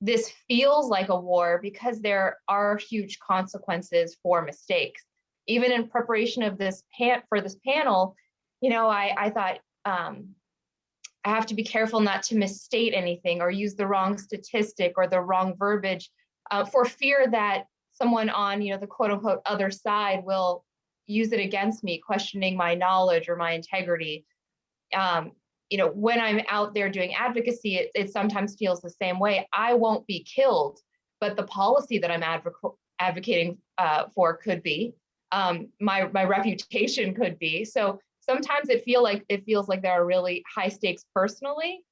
this feels like a war because there are huge consequences for mistakes. Even in preparation of this panel, I thought I have to be careful not to misstate anything or use the wrong statistic or the wrong verbiage for fear that someone on, the quote unquote other side will use it against me, questioning my knowledge or my integrity. When I'm out there doing advocacy, it sometimes feels the same way. I won't be killed, but the policy that I'm advocating for could be. My reputation could be. So sometimes it feels like there are really high stakes personally,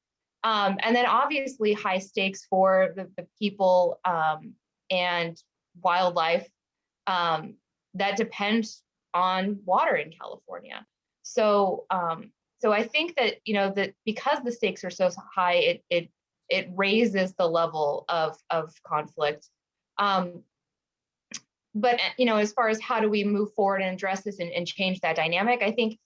and then obviously high stakes for the people and wildlife that depends on water in California. So I think that that because the stakes are so high, it raises the level of conflict. But as far as how do we move forward and address this and change that dynamic, I think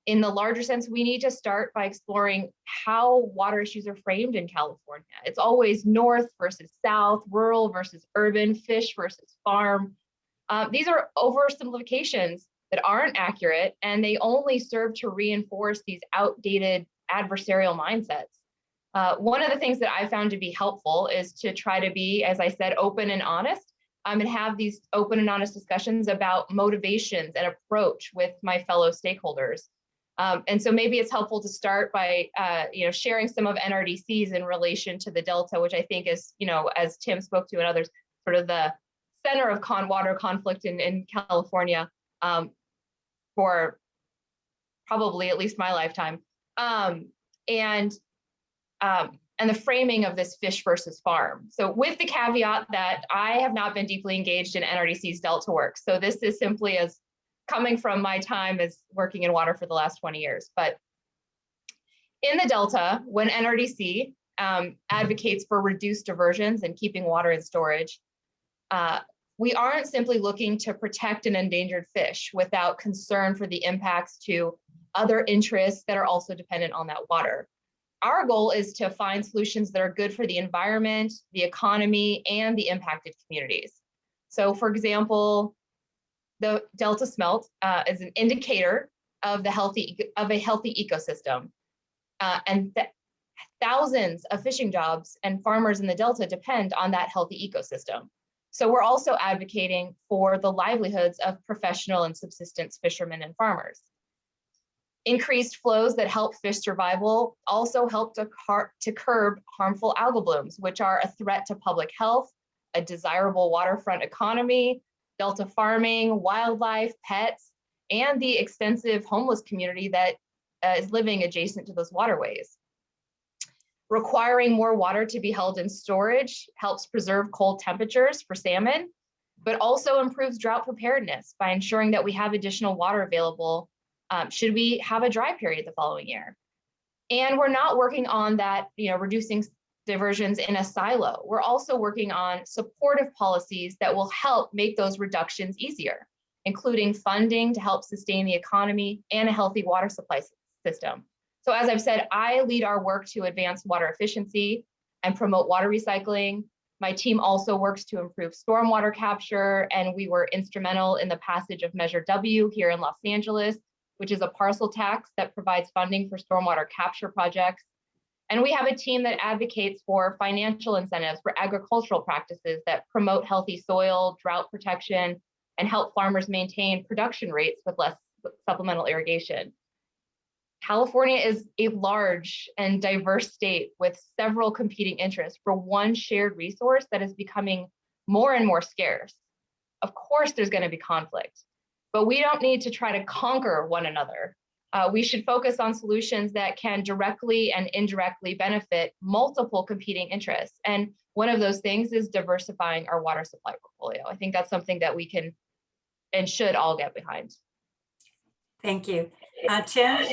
in the larger sense, we need to start by exploring how water issues are framed in California. It's always north versus south, rural versus urban, fish versus farm. These are oversimplifications that aren't accurate, and they only serve to reinforce these outdated adversarial mindsets. One of the things that I found to be helpful is to try to be, as I said, open and honest, and have these open and honest discussions about motivations and approach with my fellow stakeholders. And so maybe it's helpful to start by, sharing some of NRDC's in relation to the Delta, which I think is, as Tim spoke to and others, sort of the center of water conflict in California for probably at least my lifetime. And the framing of this fish versus farm. So with the caveat that I have not been deeply engaged in NRDC's Delta work. So this is simply as coming from my time as working in water for the last 20 years. But in the Delta, when NRDC advocates for reduced diversions and keeping water in storage, we aren't simply looking to protect an endangered fish without concern for the impacts to other interests that are also dependent on that water. Our goal is to find solutions that are good for the environment, the economy, and the impacted communities. So for example, the Delta smelt is an indicator of a healthy ecosystem. and thousands of fishing jobs and farmers in the Delta depend on that healthy ecosystem. So we're also advocating for the livelihoods of professional and subsistence fishermen and farmers. Increased flows that help fish survival also help to curb harmful algal blooms, which are a threat to public health, a desirable waterfront economy, Delta farming, wildlife, pets, and the extensive homeless community that is living adjacent to those waterways. Requiring more water to be held in storage helps preserve cold temperatures for salmon, but also improves drought preparedness by ensuring that we have additional water available should we have a dry period the following year. And we're not working on that, reducing diversions in a silo. We're also working on supportive policies that will help make those reductions easier, including funding to help sustain the economy and a healthy water supply system. So as I've said, I lead our work to advance water efficiency and promote water recycling. My team also works to improve stormwater capture, and we were instrumental in the passage of Measure W here in Los Angeles, which is a parcel tax that provides funding for stormwater capture projects. And we have a team that advocates for financial incentives for agricultural practices that promote healthy soil, drought protection, and help farmers maintain production rates with less supplemental irrigation. California is a large and diverse state with several competing interests for one shared resource that is becoming more and more scarce. Of course, there's going to be conflict, but we don't need to try to conquer one another. We should focus on solutions that can directly and indirectly benefit multiple competing interests. And one of those things is diversifying our water supply portfolio. I think that's something that we can and should all get behind. Thank you. Tim,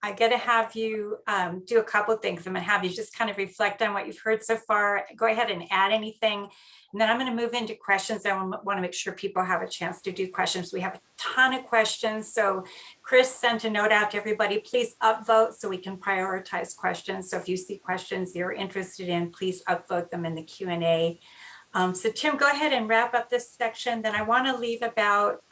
I got to have you do a couple of things. I'm going to have you just kind of reflect on what you've heard so far. Go ahead and add anything. And then I'm going to move into questions. I want to make sure people have a chance to do questions. We have a ton of questions. So Chris sent a note out to everybody. Please upvote so we can prioritize questions. So if you see questions you're interested in, please upvote them in the Q&A. So Tim, go ahead and wrap up this section. Then I want to leave about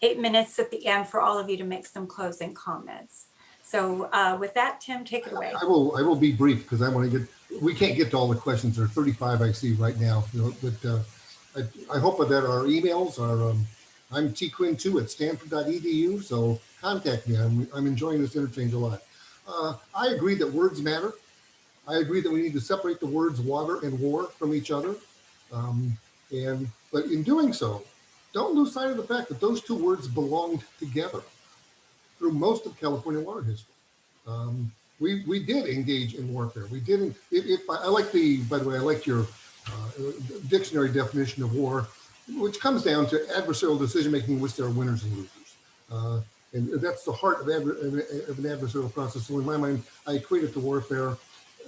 8 minutes at the end for all of you to make some closing comments. So with that, Tim, take it away. I will be brief because I want to we can't get to all the questions. There are 35 I see right now, but I hope that our emails are, I'm tquinn2@stanford.edu. So contact me. I'm enjoying this interchange a lot. I agree that words matter. I agree that we need to separate the words water and war from each other. But in doing so, don't lose sight of the fact that those two words belonged together through most of California water history. We did engage in warfare. We didn't. I like by the way, I like your dictionary definition of war, which comes down to adversarial decision making, in which there are winners and losers, and that's the heart of an adversarial process. So in my mind, I equate it to warfare.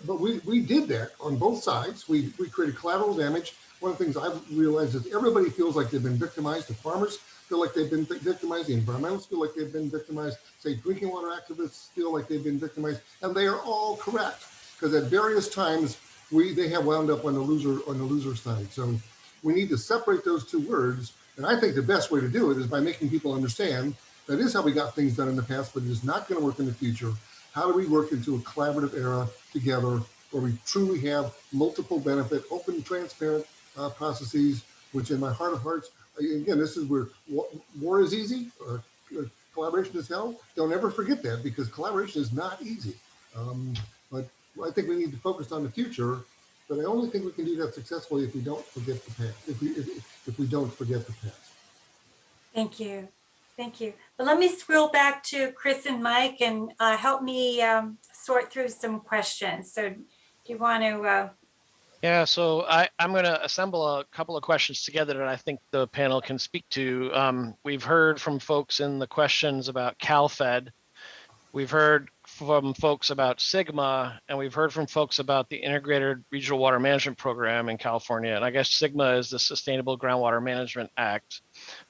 But we did that on both sides. We created collateral damage. One of the things I've realized is everybody feels like they've been victimized. The farmers feel like they've been victimized. The environmentalists feel like they've been victimized. Say drinking water activists feel like they've been victimized. And they are all correct, because at various times they have wound up on the loser side. So we need to separate those two words. And I think the best way to do it is by making people understand that is how we got things done in the past, but it is not going to work in the future. How do we work into a collaborative era together where we truly have multiple benefit, open, transparent processes, which in my heart of hearts, again, this is where war is easy, collaboration is hell. Don't ever forget that, because collaboration is not easy. But I think we need to focus on the future, but I only think we can do that successfully if we don't forget the past, if we don't forget the past. Thank you. Thank you. But let me scroll back to Chris and Mike and help me sort through some questions. So do you want to? Yeah, so I'm going to assemble a couple of questions together that I think the panel can speak to. We've heard from folks in the questions about CalFed. We've heard from folks about SGMA, and we've heard from folks about the Integrated Regional Water Management Program in California. And I guess SGMA is the Sustainable Groundwater Management Act,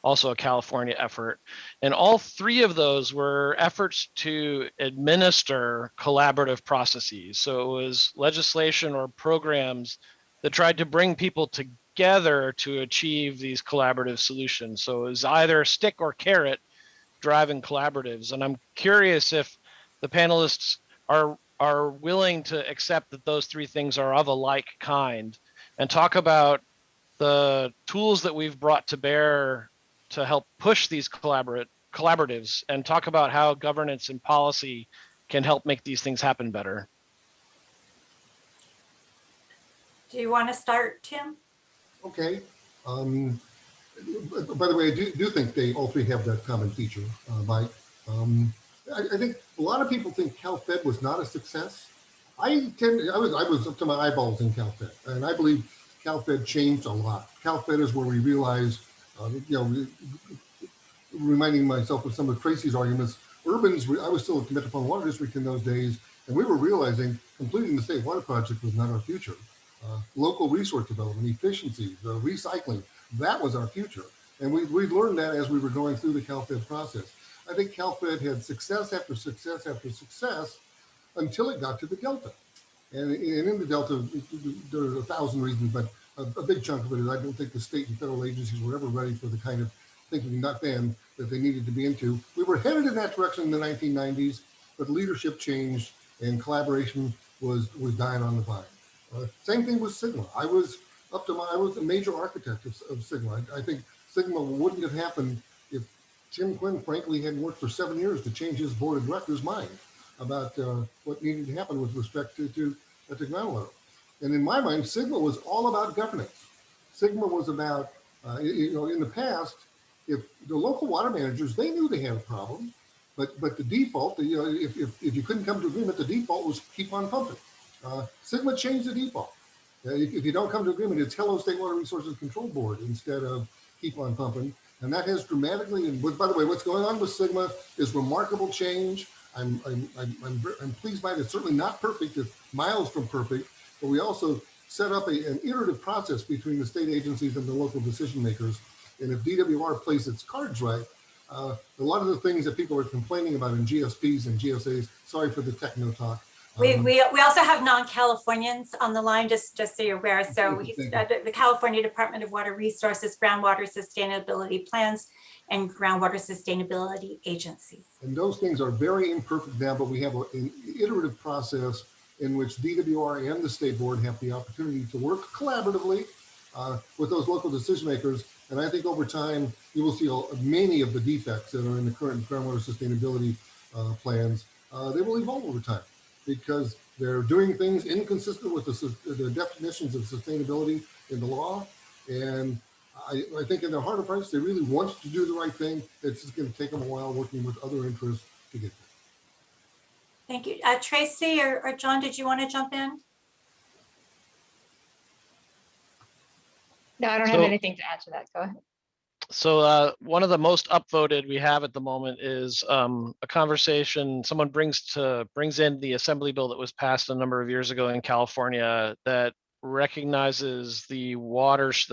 also a California effort. And all three of those were efforts to administer collaborative processes. So it was legislation or programs that tried to bring people together to achieve these collaborative solutions. So it was either stick or carrot driving collaboratives. And I'm curious if the panelists are willing to accept that those three things are of a like kind, and talk about the tools that we've brought to bear to help push these collaboratives, and talk about how governance and policy can help make these things happen better. Do you want to start, Tim? Okay. By the way, I do think they all three have that common feature, Mike. I think a lot of people think CalFed was not a success. I was up to my eyeballs in CalFed, and I believe CalFed changed a lot. CalFed is where we realized, reminding myself of some of Tracy's arguments, I was still a Metropolitan Water District in those days, and we were realizing completing the state water project was not our future. Local resource development, efficiency, recycling, that was our future. And we learned that as we were going through the CalFed process. I think CalFed had success after success after success until it got to the Delta. And in the Delta, there are 1,000 reasons, but a big chunk of it is I don't think the state and federal agencies were ever ready for the kind of thinking, not then, that they needed to be into. We were headed in that direction in the 1990s, but leadership changed and collaboration was dying on the vine. Same thing with Sigma. I was a major architect of Sigma. I think Sigma wouldn't have happened if Tim Quinn, frankly, had worked for 7 years to change his board of directors' mind about what needed to happen with respect to ground level. And in my mind, Sigma was all about governance. Sigma was about, in the past, if the local water managers, they knew they had a problem, but the default, if you couldn't come to agreement, the default was keep on pumping. Sigma changed the default. If you don't come to agreement, it's hello State Water Resources Control Board instead of keep on pumping. And that has dramatically, and by the way, what's going on with Sigma is remarkable change. I'm pleased by it. It's certainly not perfect, it's miles from perfect, but we also set up an iterative process between the state agencies and the local decision makers. And if DWR plays its cards right, a lot of the things that people are complaining about in GSPs and GSAs, sorry for the techno talk. We also have non-Californians on the line, just so you're aware. So the California Department of Water Resources, Groundwater Sustainability Plans, and Groundwater Sustainability Agencies. And those things are very imperfect now, but we have an iterative process in which DWR and the state board have the opportunity to work collaboratively with those local decision makers. And I think over time, you will see many of the defects that are in the current groundwater sustainability plans, they will evolve over time because they're doing things inconsistent with the definitions of sustainability in the law. And I think in their heart of hearts, they really want to do the right thing. It's just going to take them a while working with other interests to get there. Thank you. Tracy or John, did you want to jump in? No, I don't have anything to add to that. Go ahead. So one of the most upvoted we have at the moment is a conversation someone brings in the assembly bill that was passed a number of years ago in California that recognizes the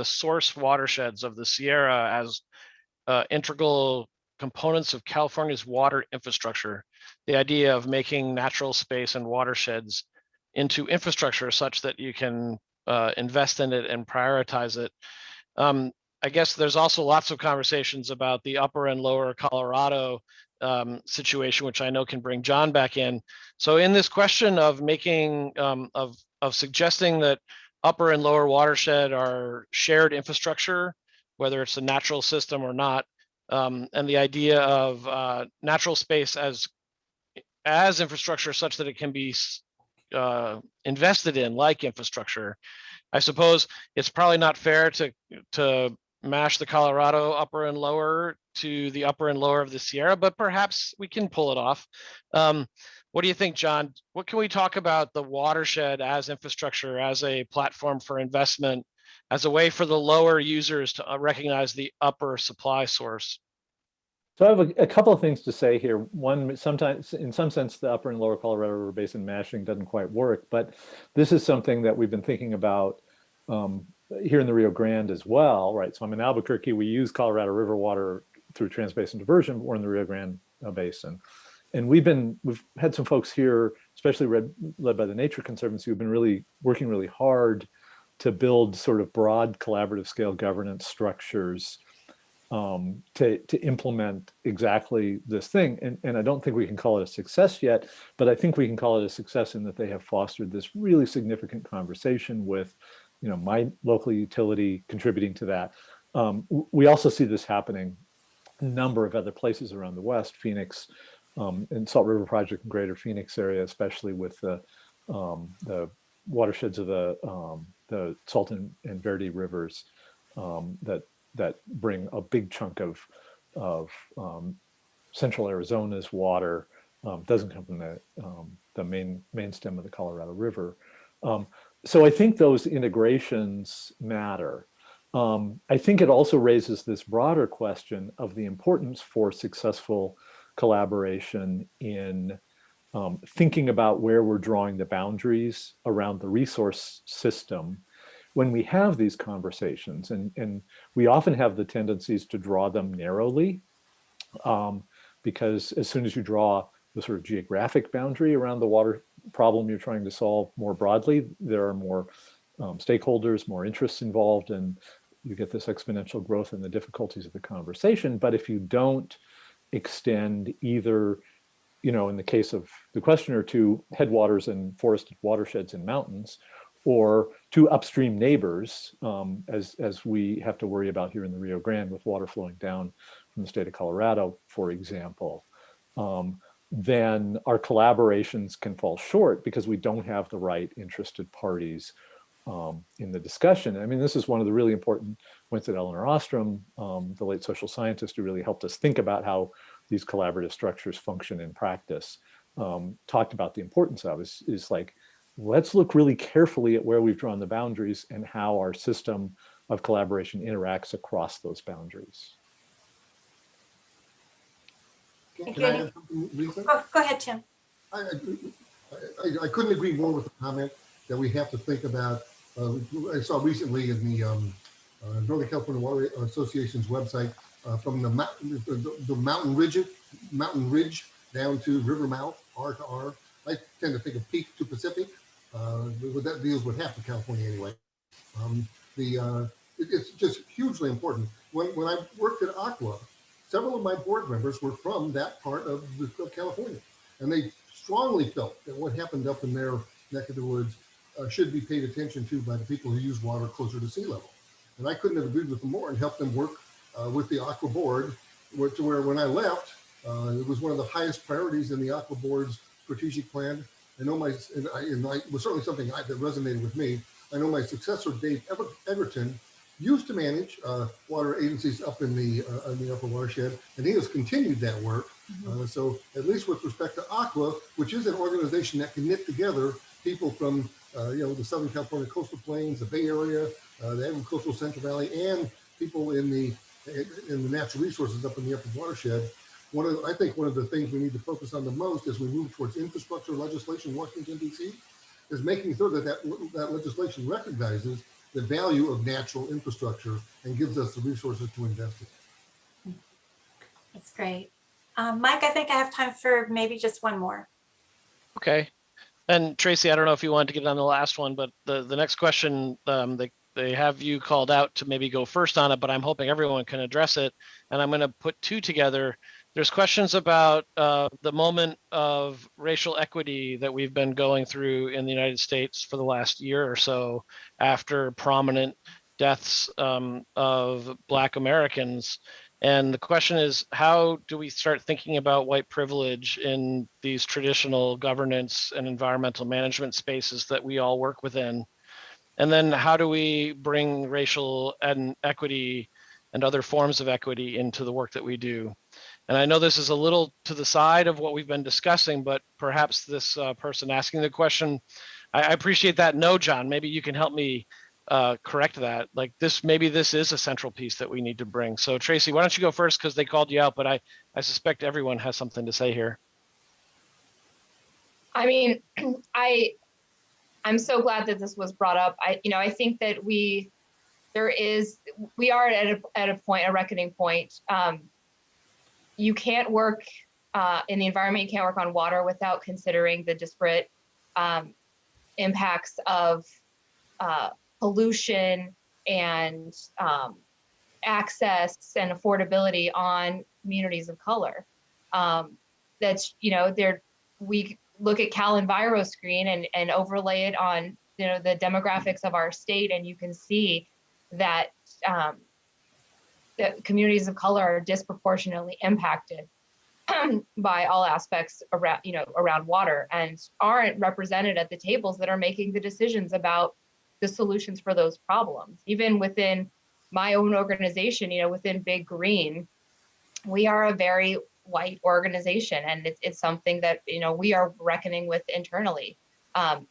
source watersheds of the Sierra as integral components of California's water infrastructure. The idea of making natural space and watersheds into infrastructure such that you can invest in it and prioritize it. I guess there's also lots of conversations about the upper and lower Colorado situation, which I know can bring John back in. So in this question of making, of suggesting that upper and lower watershed are shared infrastructure, whether it's a natural system or not, and the idea of natural space as infrastructure such that it can be invested in like infrastructure. I suppose it's probably not fair to mash the Colorado upper and lower to the upper and lower of the Sierra, but perhaps we can pull it off. What do you think, John? What can we talk about the watershed as infrastructure, as a platform for investment, as a way for the lower users to recognize the upper supply source? So I have a couple of things to say here. One, sometimes, in some sense, the upper and lower Colorado River Basin mashing doesn't quite work, but this is something that we've been thinking about here in the Rio Grande as well, right? So I'm in Albuquerque. We use Colorado River water through transbasin diversion, but we're in the Rio Grande Basin. And we've had some folks here, especially led by the Nature Conservancy, who've been working really hard to build sort of broad collaborative scale governance structures to implement exactly this thing. And I don't think we can call it a success yet, but I think we can call it a success in that they have fostered this really significant conversation with, my local utility contributing to that. We also see this happening a number of other places around the West, Phoenix, and Salt River Project in Greater Phoenix area, especially with the watersheds of the Salt and Verde rivers that bring a big chunk of central Arizona's water. Doesn't come from the main stem of the Colorado River. So I think those integrations matter. I think it also raises this broader question of the importance for successful collaboration in thinking about where we're drawing the boundaries around the resource system when we have these conversations. And we often have the tendencies to draw them narrowly, because as soon as you draw the sort of geographic boundary around the water problem you're trying to solve more broadly, there are more stakeholders, more interests involved, and you get this exponential growth in the difficulties of the conversation. But if you don't extend either, in the case of the questioner, to headwaters and forested watersheds and mountains, or to upstream neighbors, as we have to worry about here in the Rio Grande with water flowing down from the state of Colorado, for example, then our collaborations can fall short because we don't have the right interested parties in the discussion. I mean, this is one of the really important points that Eleanor Ostrom, the late social scientist who really helped us think about how these collaborative structures function in practice, talked about the importance of is like, let's look really carefully at where we've drawn the boundaries and how our system of collaboration interacts across those boundaries. Can I add something, Lisa? Go ahead, Tim. I couldn't agree more with the comment that we have to think about. I saw recently in the Northern California Water Association's website, from the mountain ridge down to river mouth, R to R. I tend to think of peak to Pacific. That deals with half of California anyway. It's just hugely important. When I worked at ACWA, several of my board members were from that part of California, and they strongly felt that what happened up in their neck of the woods should be paid attention to by the people who use water closer to sea level. And I couldn't have agreed with them more and helped them work with the ACWA board, to where when I left, it was one of the highest priorities in the ACWA board's strategic plan. I know it was certainly something that resonated with me. I know my successor, Dave Egerton, used to manage water agencies up in the upper watershed, and he has continued that work. So at least with respect to ACWA, which is an organization that can knit together people from the Southern California coastal plains, the Bay Area, the agricultural Central Valley, and people in the natural resources up in the upper watershed. I think one of the things we need to focus on the most as we move towards infrastructure legislation in Washington, D.C., is making sure that legislation recognizes the value of natural infrastructure and gives us the resources to invest in. That's great. Mike, I think I have time for maybe just one more. Okay. And Tracy, I don't know if you wanted to get on the last one, but the next question, they have you called out to maybe go first on it, but I'm hoping everyone can address it. And I'm going to put two together. There's questions about the moment of racial equity that we've been going through in the United States for the last year or so, after prominent deaths of Black Americans. And the question is, how do we start thinking about white privilege in these traditional governance and environmental management spaces that we all work within? And then how do we bring racial and equity and other forms of equity into the work that we do? And I know this is a little to the side of what we've been discussing, but perhaps this person asking the question, I appreciate that. No, John, maybe you can help me correct that. Like maybe this is a central piece that we need to bring. So Tracy, why don't you go first, because they called you out, but I suspect everyone has something to say here. I mean, I'm so glad that this was brought up. I think that we are at a reckoning point. You can't work in the environment, you can't work on water without considering the disparate impacts of pollution and access and affordability on communities of color. That's, you know, we look at Cal EnviroScreen and overlay it on, you know, the demographics of our state, and you can see that that communities of color are disproportionately impacted by all aspects around, you know, around water, and aren't represented at the tables that are making the decisions about the solutions for those problems. Even within my own organization, you know, within Big Green, we are a very white organization, and it's something that, you know, we are reckoning with internally.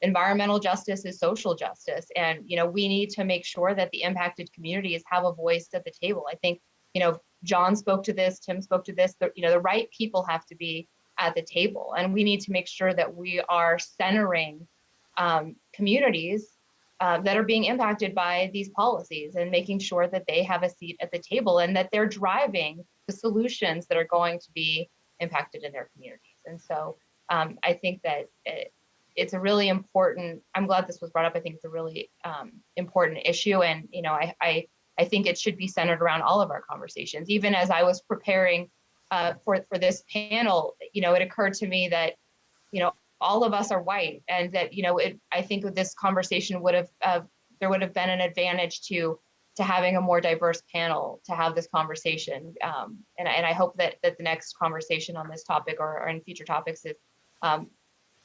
Environmental justice is social justice, and, you know, we need to make sure that the impacted communities have a voice at the table. I think, you know, John spoke to this, Tim spoke to this, you know, the right people have to be at the table, and we need to make sure that we are centering communities that are being impacted by these policies, and making sure that they have a seat at the table, and that they're driving the solutions that are going to be impacted in their communities. And so I think that it's a really important, I'm glad this was brought up. I think it's a really important issue. And, you know, I think it should be centered around all of our conversations. Even as I was preparing for this panel, you know, it occurred to me that, you know, all of us are white, and that, you know, I think with this conversation would have, there would have been an advantage to having a more diverse panel to have this conversation. And I hope that the next conversation on this topic or in future topics is,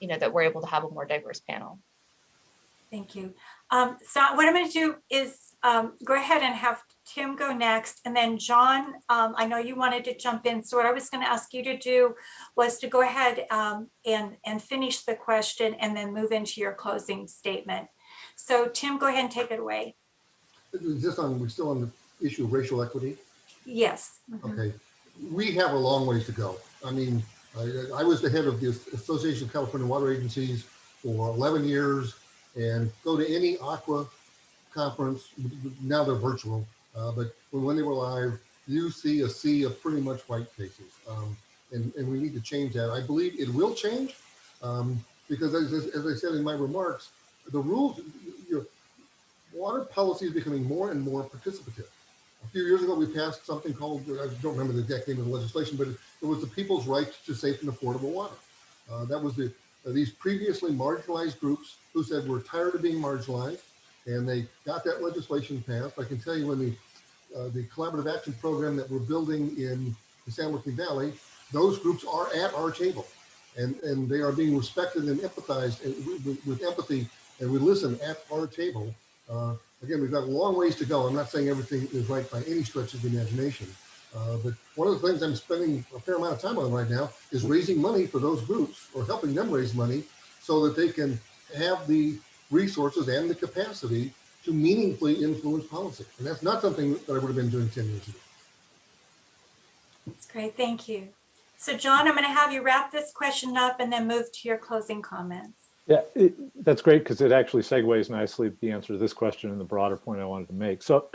you know, that we're able to have a more diverse panel. Thank you. So what I'm going to do is go ahead and have Tim go next, and then John, I know you wanted to jump in. So what I was going to ask you to do was to go ahead and finish the question, and then move into your closing statement. So Tim, go ahead and take it away. Is this on, we're still on the issue of racial equity? Yes. Okay. We have a long ways to go. I mean, I was the head of the Association of California Water Agencies for 11 years, and go to any ACWA conference, now they're virtual, but when they were live, you see a sea of pretty much white faces. And we need to change that. I believe it will change, because as I said in my remarks, the rules, water policy is becoming more and more participative. A few years ago, we passed something called, I don't remember the exact name of the legislation, but it was the People's Right to Safe and Affordable Water. That was these previously marginalized groups who said, we're tired of being marginalized, and they got that legislation passed. I can tell you, when the collaborative action program that we're building in the San Joaquin Valley, those groups are at our table, and they are being respected and empathized with empathy, and we listen at our table. Again, we've got a long ways to go. I'm not saying everything is right by any stretch of the imagination, but one of the things I'm spending a fair amount of time on right now is raising money for those groups, or helping them raise money so that they can have the resources and the capacity to meaningfully influence policy. And that's not something that I would have been doing 10 years ago. That's great. Thank you. So John, I'm going to have you wrap this question up and then move to your closing comments. Yeah, that's great, because it actually segues nicely to the answer to this question and the broader point I wanted to make. So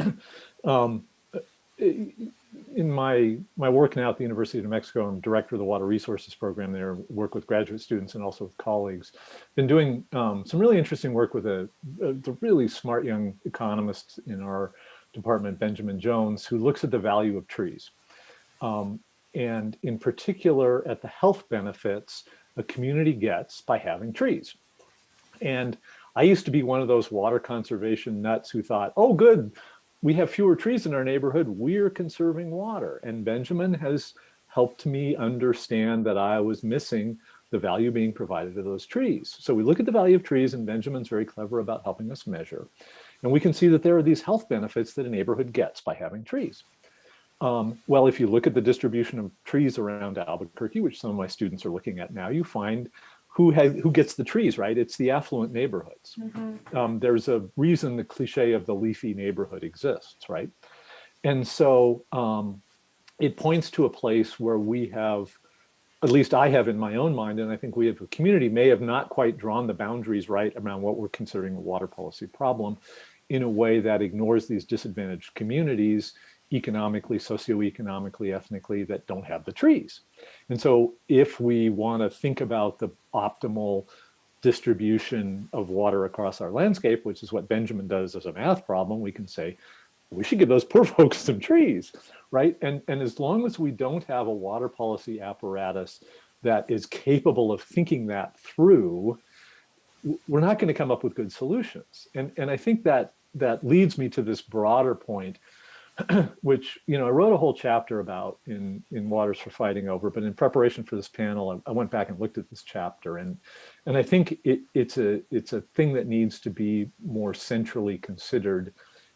in my work now at the University of New Mexico, I'm director of the Water Resources Program there, work with graduate students and also with colleagues. Been doing some really interesting work with the really smart young economist in our department, Benjamin Jones, who looks at the value of trees. And in particular at the health benefits a community gets by having trees. And I used to be one of those water conservation nuts who thought, oh, good, we have fewer trees in our neighborhood, we're conserving water. And Benjamin has helped me understand that I was missing the value being provided to those trees. So we look at the value of trees, and Benjamin's very clever about helping us measure. And we can see that there are these health benefits that a neighborhood gets by having trees. Well, if you look at the distribution of trees around Albuquerque, which some of my students are looking at now, you find who gets the trees, right? It's the affluent neighborhoods. Mm-hmm. There's a reason the cliche of the leafy neighborhood exists, right? And so it points to a place where we have, at least I have in my own mind, and I think we have a community may have not quite drawn the boundaries right around what we're considering a water policy problem in a way that ignores these disadvantaged communities economically, socioeconomically, ethnically, that don't have the trees. And so if we want to think about the optimal distribution of water across our landscape, which is what Benjamin does as a math problem, we can say, we should give those poor folks some trees, right? And as long as we don't have a water policy apparatus that is capable of thinking that through, we're not going to come up with good solutions. And I think that leads me to this broader point, which, you know, I wrote a whole chapter about in Waters for Fighting Over, but in preparation for this panel, I went back and looked at this chapter, and I think it's a thing that needs to be more centrally considered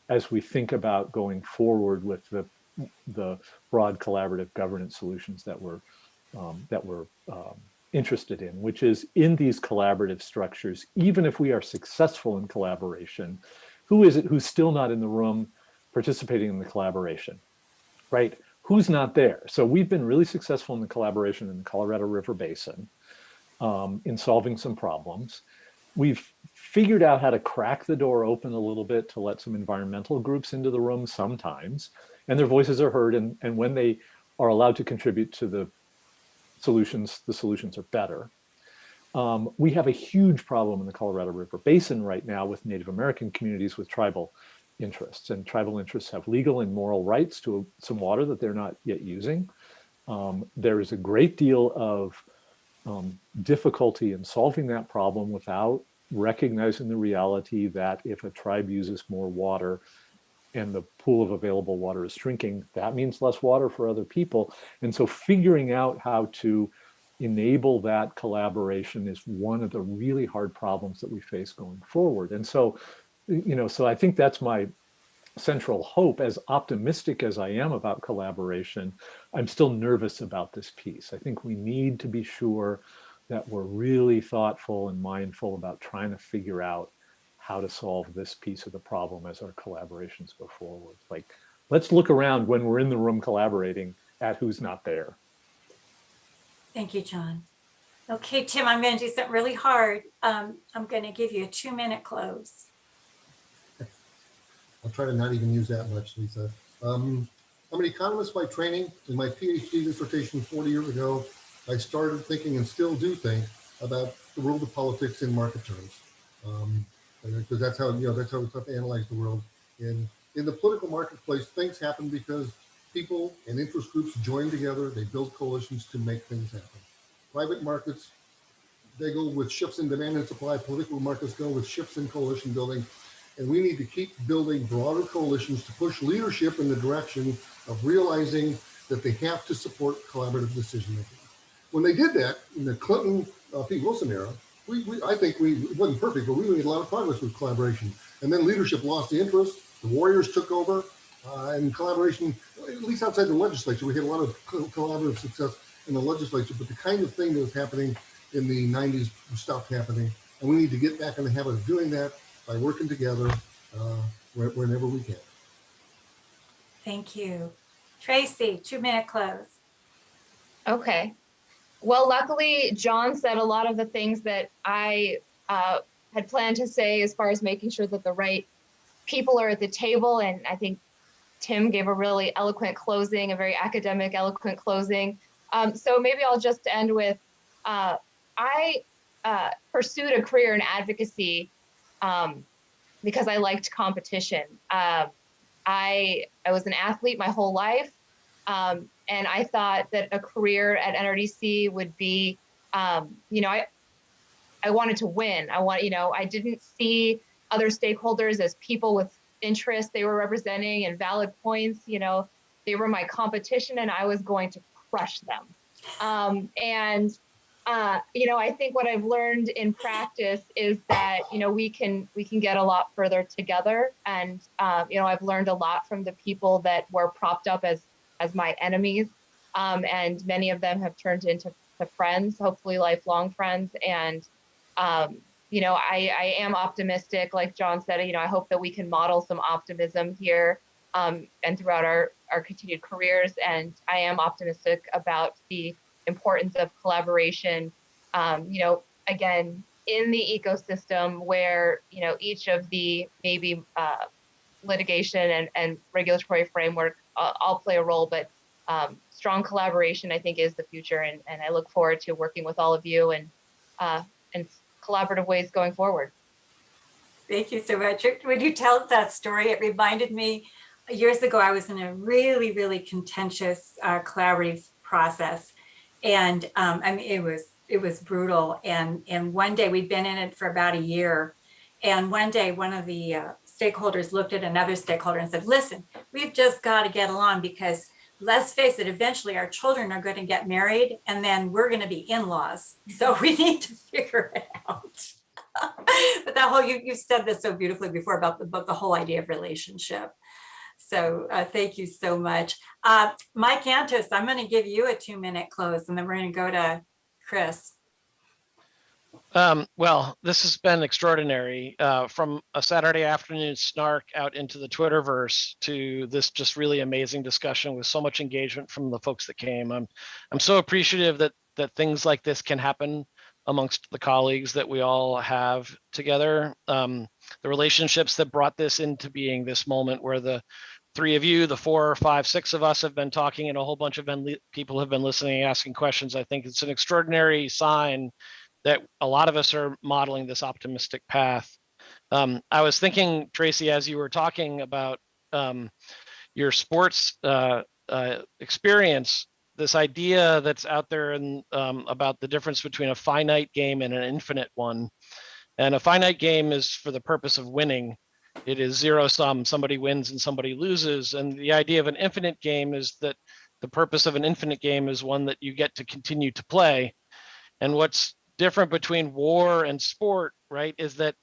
as we think about going forward with the broad collaborative governance solutions that we're interested in, which is in these collaborative structures, even if we are successful in collaboration, who is it who's still not in the room participating in the collaboration, right? Who's not there? So we've been really successful in the collaboration in the Colorado River Basin in solving some problems. We've figured out how to crack the door open a little bit to let some environmental groups into the room sometimes, and their voices are heard, and when they are allowed to contribute to the solutions are better. We have a huge problem in the Colorado River Basin right now with Native American communities with tribal interests, and tribal interests have legal and moral rights to some water that they're not yet using. There is a great deal of difficulty in solving that problem without recognizing the reality that if a tribe uses more water and the pool of available water is shrinking, that means less water for other people. And so figuring out how to enable that collaboration is one of the really hard problems that we face going forward. And so, you know, so I think that's my central hope. As optimistic as I am about collaboration, I'm still nervous about this piece. I think we need to be sure that we're really thoughtful and mindful about trying to figure out how to solve this piece of the problem as our collaborations go forward. Like, let's look around when we're in the room collaborating at who's not there. Thank you, John. Okay, Tim, I'm going to do something really hard. I'm going to give you a 2-minute close. I'll try to not even use that much, Lisa. I'm an economist by training. In my PhD dissertation 40 years ago, I started thinking, and still do think, about the world of politics in market terms. Because that's how, you know, that's how we have to analyze the world. In the political marketplace, things happen because people and interest groups join together. They build coalitions to make things happen. Private markets, they go with shifts in demand and supply. Political markets go with shifts in coalition building. And we need to keep building broader coalitions to push leadership in the direction of realizing that they have to support collaborative decision making. When they did that in the Clinton, Pete Wilson era, I think it wasn't perfect, but we made a lot of progress with collaboration. And then leadership lost the interest. The warriors took over, and collaboration, at least outside the legislature, we had a lot of collaborative success in the legislature. But the kind of thing that was happening in the 90s stopped happening, and we need to get back in the habit of doing that by working together whenever we can. Thank you. Tracy, 2-minute close. Okay. Well, luckily, John said a lot of the things that I had planned to say as far as making sure that the right people are at the table. And I think Tim gave a really eloquent closing, a very academic, eloquent closing. So maybe I'll just end with, I pursued a career in advocacy because I liked competition. I was an athlete my whole life. And I thought that a career at NRDC would be, you know, I wanted to win. I didn't see other stakeholders as people with interests they were representing and valid points. You know, they were my competition and I was going to crush them. You know, I think what I've learned in practice is that, you know, we can get a lot further together. And, you know, I've learned a lot from the people that were propped up as my enemies. And many of them have turned into friends, hopefully lifelong friends. And, you know, I am optimistic, like John said, you know, I hope that we can model some optimism here and throughout our continued careers. And I am optimistic about the importance of collaboration, you know, again, in the ecosystem where, you know, each of the maybe litigation and regulatory framework all play a role, but strong collaboration, I think, is the future. And I look forward to working with all of you and collaborative ways going forward. Thank you so much. When you tell that story, it reminded me years ago, I was in a really, really contentious collaborative process. And I mean, it was brutal. And one day, we'd been in it for about a year. And one day, one of the stakeholders looked at another stakeholder and said, listen, we've just got to get along, because let's face it, eventually our children are going to get married and then we're going to be in-laws. So we need to figure it out. But that whole, you said this so beautifully before about the whole idea of relationship. So thank you so much. Mike Antis, I'm going to give you a 2-minute close, and then we're going to go to Chris. Well, this has been extraordinary, from a Saturday afternoon snark out into the Twitterverse to this just really amazing discussion with so much engagement from the folks that came. I'm so appreciative that things like this can happen amongst the colleagues that we all have together. The relationships that brought this into being, this moment where the 3 of you, the 4, 5, 6 of us have been talking, and a whole bunch of people have been listening, asking questions. I think it's an extraordinary sign that a lot of us are modeling this optimistic path. I was thinking, Tracy, as you were talking about your sports experience, this idea that's out there and about the difference between a finite game and an infinite one. And a finite game is for the purpose of winning. It is zero sum. Somebody wins and somebody loses. And the idea of an infinite game is that the purpose of an infinite game is one that you get to continue to play. And what's different between war and sport, right, is that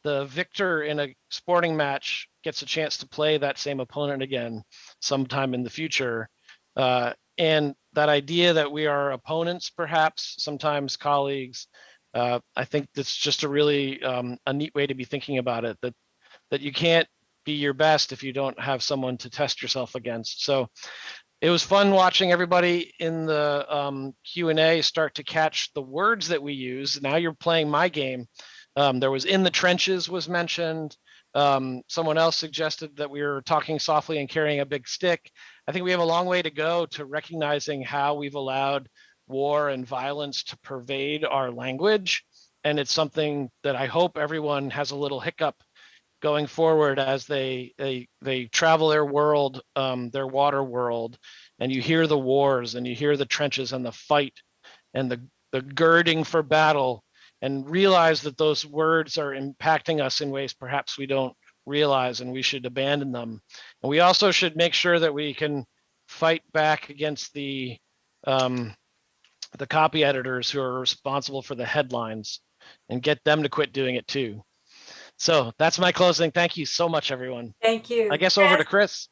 the victor in a sporting match gets a chance to play that same opponent again sometime in the future. And that idea that we are opponents, perhaps, sometimes colleagues, I think that's just a really a neat way to be thinking about it, that you can't be your best if you don't have someone to test yourself against. So it was fun watching everybody in the Q&A start to catch the words that we use. Now you're playing my game. There was "in the trenches" was mentioned. Someone else suggested that we were talking softly and carrying a big stick. I think we have a long way to go to recognizing how we've allowed war and violence to pervade our language. And it's something that I hope everyone has a little hiccup going forward as they travel their world, their water world, and you hear the wars and you hear the trenches and the fight and the girding for battle, and realize that those words are impacting us in ways perhaps we don't realize, and we should abandon them. And we also should make sure that we can fight back against the copy editors who are responsible for the headlines and get them to quit doing it too. So that's my closing. Thank you so much, everyone. Thank you. I guess over to Chris.